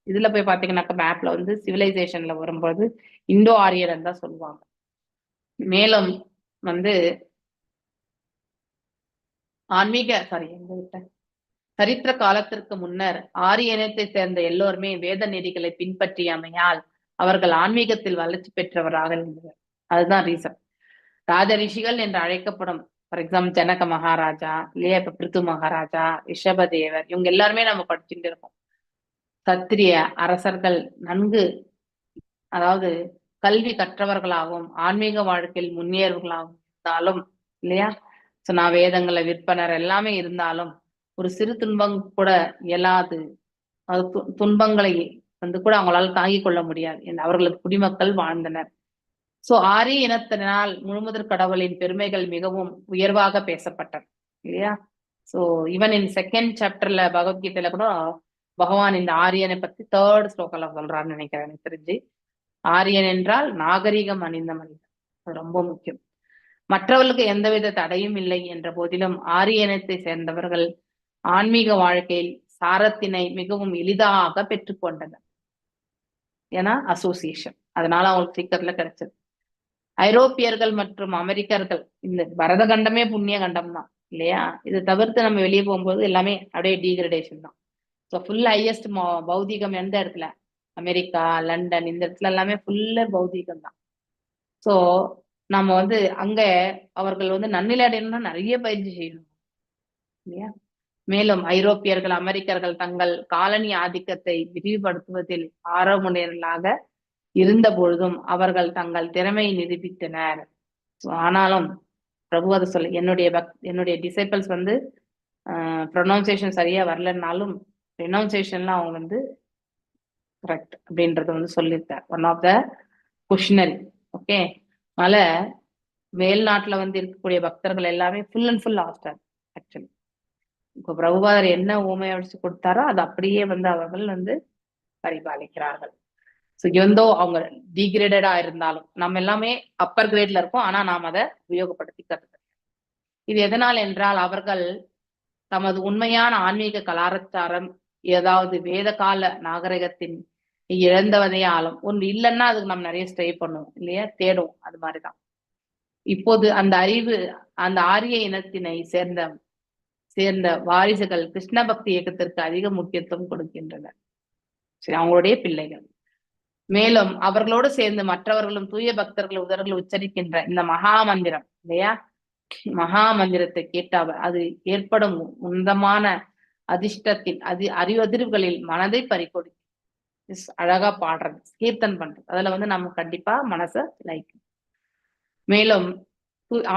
இதுல போய் பாத்தீங்கன்னாக்க மேப்ல வந்து சிவிலைசேஷன்ல வரும்போது இந்தோ ஆரியன் தான் சொல்லுவாங்க. மேலும் வந்து சரித்திர காலத்திற்கு முன்னர் ஆரிய இனத்தை சேர்ந்த எல்லோருமே வேத நெறிகளை பின்பற்றியமையால் அவர்கள் ஆன்மீகத்தில் வளர்ச்சி பெற்றவராக இருந்தனர். அதுதான் ரீசன். ராஜ ரிஷிகள் என்று அழைக்கப்படும், ஃபார் எக்ஸாம்பிள் ஜனக மகாராஜா இல்லையா, இப்ப பிருத்து மகாராஜா, ரிஷபதேவர், இவங்க எல்லாருமே நம்ம படிச்சுட்டு இருக்கோம். சத்திரிய அரசர்கள் நன்கு, அதாவது கல்வி கற்றவர்களாகவும் ஆன்மீக வாழ்க்கையில் முன்னேறுவர்களாகவும் இருந்தாலும் இல்லையா, சோ நான் வேதங்களை விற்பனர் எல்லாமே இருந்தாலும் ஒரு சிறு துன்பம் கூட இயலாது. அது துன்பங்களை வந்து கூட அவங்களால தாங்கிக் கொள்ள முடியாது. அவர்களுக்கு குடிமக்கள் வாழ்ந்தனர். சோ ஆரிய இனத்தினால் முழுமுதற் கடவுளின் பெருமைகள் மிகவும் உயர்வாக பேசப்பட்டன இல்லையா. சோ ஈவன் இன் செகண்ட் சாப்டர்ல பகவத்கீதையில கூட பகவான் இந்த ஆரியனை பத்தி 3rd ஸ்லோகத்துல சொல்றாருன்னு நினைக்கிறேன் எனக்கு தெரிஞ்சு. ஆரியன் என்றால் நாகரிகம் அணிந்த மனிதன். அது ரொம்ப முக்கியம். மற்றவர்களுக்கு எந்தவித தடையும் இல்லை என்ற போதிலும் ஆரிய இனத்தை சேர்ந்தவர்கள் ஆன்மீக வாழ்க்கையில் சாரத்தினை மிகவும் எளிதாக பெற்றுக்கொண்டனர். ஏன்னா அசோசியேஷன், அதனால அவங்களுக்கு சீக்கிரத்துல கிடைச்சது. ஐரோப்பியர்கள் மற்றும் அமெரிக்கர்கள், இந்த பரதகண்டமே புண்ணிய கண்டம் தான் இல்லையா. இது தவிர்த்து நம்ம வெளியே போகும்போது எல்லாமே அப்படியே டீகிரடேஷன் தான். ஸோ ஃபுல் ஹையஸ்ட் பௌதிகம் எந்த இடத்துல, அமெரிக்கா, லண்டன், இந்த இடத்துல எல்லாமே ஃபுல்லு பௌதிகம் தான். ஸோ நம்ம வந்து அங்க அவர்கள் வந்து நன்னிலை அடையணும்னா நிறைய பயிற்சி செய்யணும் இல்லையா. மேலும் ஐரோப்பியர்கள் அமெரிக்கர்கள் தங்கள் காலனி ஆதிக்கத்தை விரிவுபடுத்துவதில் ஆர்வமுடையவர்களாக இருந்த பொழுதும் அவர்கள் தங்கள் திறமையை நிரூபித்தனர். ஆனாலும் பிரபு அதை சொல்ல, என்னுடைய டிசைபிள்ஸ் வந்து ப்ரொனவுன்சியேஷன் சரியா வரலன்னாலும் ப்ரொனவுன்சியேஷன்ல அவங்க வந்து கரெக்ட் அப்படின்றத வந்து சொல்லியிருக்கார். One of the questionnaire. Okay, அதனால மேல்நாட்டுல வந்து இருக்கக்கூடிய பக்தர்கள் எல்லாமே full and full austere. Actually இப்போ பிரபுபாதர் என்ன ஊமையை அடிச்சு கொடுத்தாரோ அது அப்படியே வந்து அவர்கள் வந்து பரிபாலிக்கிறார்கள். ஸோ எந்தோ அவங்க டீக்ரேடடா இருந்தாலும் நம்ம எல்லாமே அப்பர் கிரேட்ல இருக்கோம், ஆனா நாம் அதை உபயோகப்படுத்தி கற்றுக்கிறோம். இது எதனால் என்றால் அவர்கள் தமது உண்மையான ஆன்மீக கலாச்சாரம், ஏதாவது வேத கால நாகரிகத்தின் இழந்தவதையாலும் ஒன்று இல்லைன்னா அதுக்கு நம்ம நிறைய ஸ்டே பண்ணுவோம் இல்லையா, தேடும். அது மாதிரிதான் இப்போது அந்த அறிவு அந்த ஆரிய இனத்தினை சேர்ந்த வாரிசுகள் கிருஷ்ண பக்தி இயக்கத்திற்கு அதிக முக்கியத்துவம் கொடுக்கின்றனர். சரி, அவங்களுடைய பிள்ளைகள். மேலும் அவர்களோடு சேர்ந்து மற்றவர்களும் தூய பக்தர்கள் உதர்கள் உச்சரிக்கின்ற இந்த மகா மந்திரம் இல்லையா, மகா மந்திரத்தை கேட்டால் அது ஏற்படும் உன்னதமான அதிர்ஷ்டத்தின் அறிவதிர்வுகளில் மனதை பறிக்கொடுக்கும். அழகா பாடுறது, கீர்த்தன் பண்றது, அதுல வந்து நம்ம கண்டிப்பா மனசை லைக். மேலும்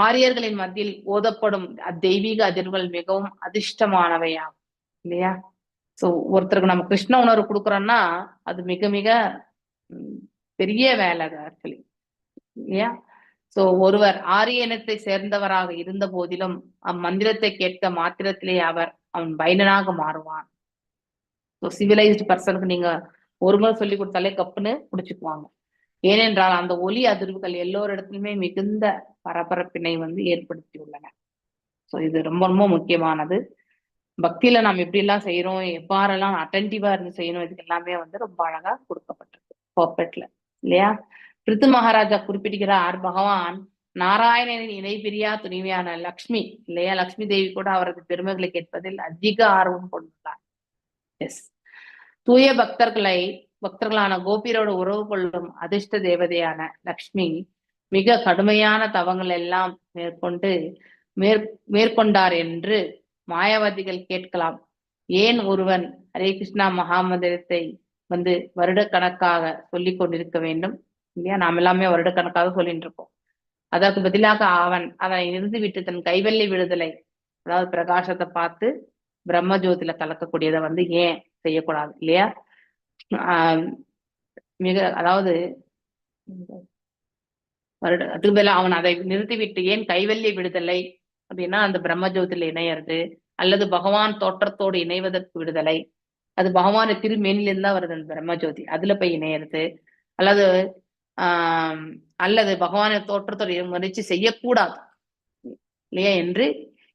ஆரியர்களின் மத்தியில் ஓதப்படும் தெய்வீக அதிர்வுகள் மிகவும் அதிர்ஷ்டமானவையாகும் இல்லையா. சோ ஒருத்தருக்கு நம்ம கிருஷ்ண உணர்வு கொடுக்குறோம்னா அது மிக மிக பெரிய வேலை ஆக்சுவலி இல்லையா. சோ ஒருவர் ஆரிய இனத்தை சேர்ந்தவராக இருந்த போதிலும் அம்மந்திரத்தை கேட்க மாத்திரத்திலே அவன் பைனனாக மாறுவான். ஸோ சிவிலைஸ்டு பர்சனுக்கு நீங்க ஒரு முறை சொல்லி கொடுத்தாலே கப்புன்னு பிடிச்சுக்குவாங்க. ஏனென்றால் அந்த ஒலி அதிர்வுகள் எல்லோரிடத்திலுமே மிகுந்த பரபரப்பினை வந்து ஏற்படுத்தி உள்ளன. ஸோ இது ரொம்ப ரொம்ப முக்கியமானது. பக்தியில நாம் எப்படி எல்லாம் செய்யறோம், எவ்வாறெல்லாம் அட்டென்டிவா இருந்து செய்யணும், இதுக்கு எல்லாமே வந்து ரொம்ப அழகா கொடுக்கப்பட்டிருக்கு பர்ஃபெக்ட்ல இல்லையா. பிருத்து மகாராஜா குறிப்பிடுகிறார், பகவான் நாராயணனின் இணை பிரியா துணிவியான லக்ஷ்மி இல்லையா, லக்ஷ்மி தேவி கூட அவரது பெருமைகளை கேட்பதில் அதிக ஆர்வம் கொண்டுள்ளார். எஸ், தூய பக்தர்களான கோபியரோடு உறவு கொள்ளும் அதிர்ஷ்ட தேவதையான லக்ஷ்மி மிக கடுமையான தவங்கள் எல்லாம் மேற்கொண்டார் என்று மாயாவாதிகள் கேட்கலாம், ஏன் ஒருவன் ஹரே கிருஷ்ணா மகாமந்திரத்தை வந்து வருடக்கணக்காக சொல்லிக் கொண்டிருக்க வேண்டும் இல்லையா? நாம் எல்லாமே வருடக்கணக்காக சொல்லிட்டு இருக்கோம். அதற்கு பதிலாக அவன் அதை நிறுத்திவிட்டு தன் கைவல்லி விடுதலை, அதாவது பிரகாசத்தை பார்த்து பிரம்ம ஜோதியில கலக்கக்கூடியதை வந்து ஏன் செய்யக்கூடாது இல்லையா? மிக அதாவது அதுக்கு பதிலா அவன் அதை நிறுத்திவிட்டு ஏன் கைவல்லி விடுதலை அப்படின்னா அந்த பிரம்ம ஜோதியில இணையறது, அல்லது பகவான் தோற்றத்தோடு இணைவதற்கு விடுதலை, அது பகவான் திருமேனிலிருந்து தான் வருது அந்த பிரம்ம ஜோதி, அதுல போய் இணையறது, அல்லது அல்லது பகவானை தோற்றத்தோடு முயற்சி செய்யக்கூடாது இல்லையா என்று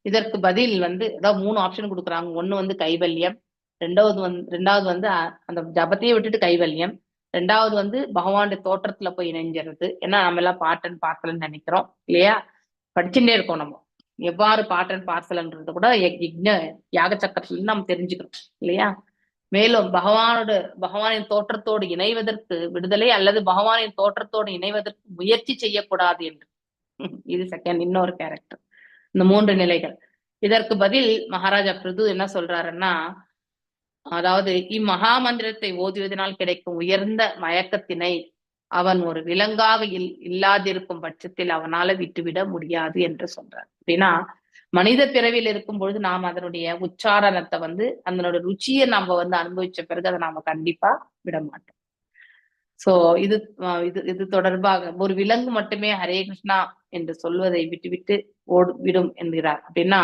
இதற்கு பதில் வந்து ஏதாவது 3 ஆப்ஷன் கொடுக்குறாங்க. ஒண்ணு வந்து கைவல்யம், ரெண்டாவது வந்து அந்த ஜபத்தையே விட்டுட்டு கைவல்யம், ரெண்டாவது வந்து பகவானுடைய தோற்றத்துல போய் இணைஞ்சிருது. ஏன்னா நம்ம எல்லாம் பாட்டன் பார்சல்னு நினைக்கிறோம் இல்லையா? படிச்சுட்டே இருக்கோம் நம்ம எவ்வாறு பாட்டன் பார்சல்ன்றது கூட யாக சக்கரத்துல நம்ம தெரிஞ்சுக்கிறோம் இல்லையா? மேலும் பகவானின் தோற்றத்தோடு இணைவதற்கு விடுதலை, அல்லது பகவானின் தோற்றத்தோடு இணைவதற்கு முயற்சி செய்யக்கூடாது என்று. இது செகண்ட் இன்னொரு கேரக்டர். இந்த 3 நிலைகள். இதற்கு பதில் மகாராஜா பிருது என்ன சொல்றாருன்னா, அதாவது இம்மகா மந்திரத்தை ஓதுவதனால் கிடைக்கும் உயர்ந்த மயக்கத்தினை அவன் ஒரு விலங்காக இல்லாதிருக்கும் பட்சத்தில் அவனால விட்டுவிட முடியாது என்று சொல்றார். அப்படின்னா மனித பிறவியில் இருக்கும் பொழுது நாம் அதனுடைய உச்சாரணத்தை வந்து அதனுடைய ருச்சியை நம்ம வந்து அனுபவிச்ச பிறகு அதை நாம கண்டிப்பா விட மாட்டோம். சோ இது இது தொடர்பாக ஒரு விலங்கு மட்டுமே ஹரே கிருஷ்ணா என்று சொல்வதை விட்டுவிட்டு விடும் என்கிறார். அப்படின்னா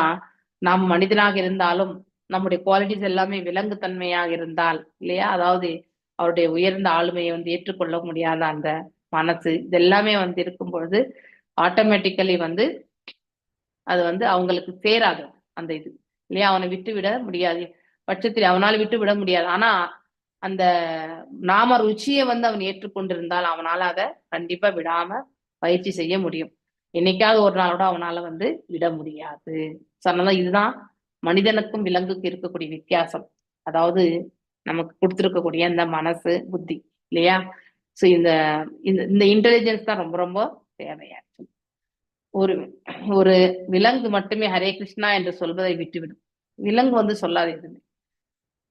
நாம் மனிதனாக இருந்தாலும் நம்முடைய குவாலிட்டிஸ் எல்லாமே விலங்கு தன்மையாக இருந்தால் இல்லையா, அதாவது அவருடைய உயர்ந்த ஆளுமையை வந்து ஏற்றுக்கொள்ள முடியாத அந்த மனசு, இது எல்லாமே வந்து இருக்கும் பொழுது ஆட்டோமேட்டிக்கலி வந்து அது வந்து அவங்களுக்கு சேராது அந்த இது இல்லையா? அவனை விட்டு விட முடியாது பட்சத்தில் அவனால் விட்டு விட முடியாது. ஆனா அந்த நாம ருச்சியை வந்து அவன் ஏற்றுக்கொண்டிருந்தால் அவனால அதை கண்டிப்பா விடாம பயிற்சி செய்ய முடியும். என்னைக்காவது ஒரு நாளோட அவனால வந்து விட முடியாது. சொன்னதான் இதுதான் மனிதனுக்கும் விலங்குக்கும் இருக்கக்கூடிய வித்தியாசம். அதாவது நமக்கு கொடுத்துருக்கக்கூடிய இந்த மனசு புத்தி இல்லையா? சோ இந்த இன்டெலிஜென்ஸ் தான் ரொம்ப ரொம்ப தேவையாச்சு. ஒரு விலங்கு மட்டுமே ஹரே கிருஷ்ணா என்று சொல்வதை விட்டுவிடும். விலங்கு வந்து சொல்லாது எதுவுமே.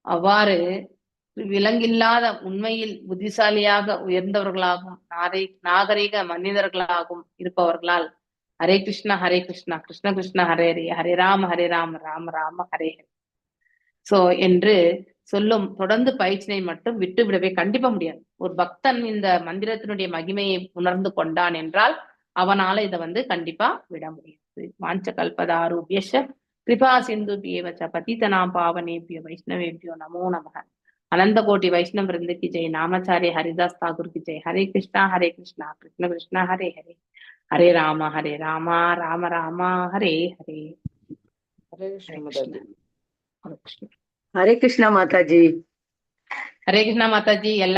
அவ்வாறு விலங்கில்லாத உண்மையில் புத்திசாலியாக உயர்ந்தவர்களாகவும் நாகரிக மனிதர்களாகவும் இருப்பவர்களால் ஹரே கிருஷ்ணா கிருஷ்ண கிருஷ்ண ஹரே ஹரே, ஹரே ராம ராம ராம ஹரே ஹரே சோ என்று சொல்லும் தொடர்ந்து பயிற்சியை மட்டும் விட்டுவிடவே கண்டிப்பா முடியாது. ஒரு பக்தன் இந்த மந்திரத்தினுடைய மகிமையை உணர்ந்து கொண்டான் என்றால் அவனால இதை வந்து கண்டிப்பா விட முடியாது. வாஞ்ச கல்பதாரூபியஷ கிருபா சிந்துபியவச்ச பதிதனாம் பாவனேபியோ வைஷ்ணவேபியோ நமோ நமக. அனந்த கோட்டி வைஷ்ணவ விருந்துக்கு ஜெய். நாமச்சாரிய ஹரிதாஸ் தாகூருக்கு ஜெய். ஹரே கிருஷ்ணா கிருஷ்ண கிருஷ்ண ஹரே ஹரே, ஹரே ராம ராம ராம ஹரே ஹரே.
ஹரே கிருஷ்ண மாதாஜி.
ஹரே கிருஷ்ணா.
ஹரே கிருஷ்ணா மாதாஜி.
ஹரே கிருஷ்ணா மாதாஜி. எல்லா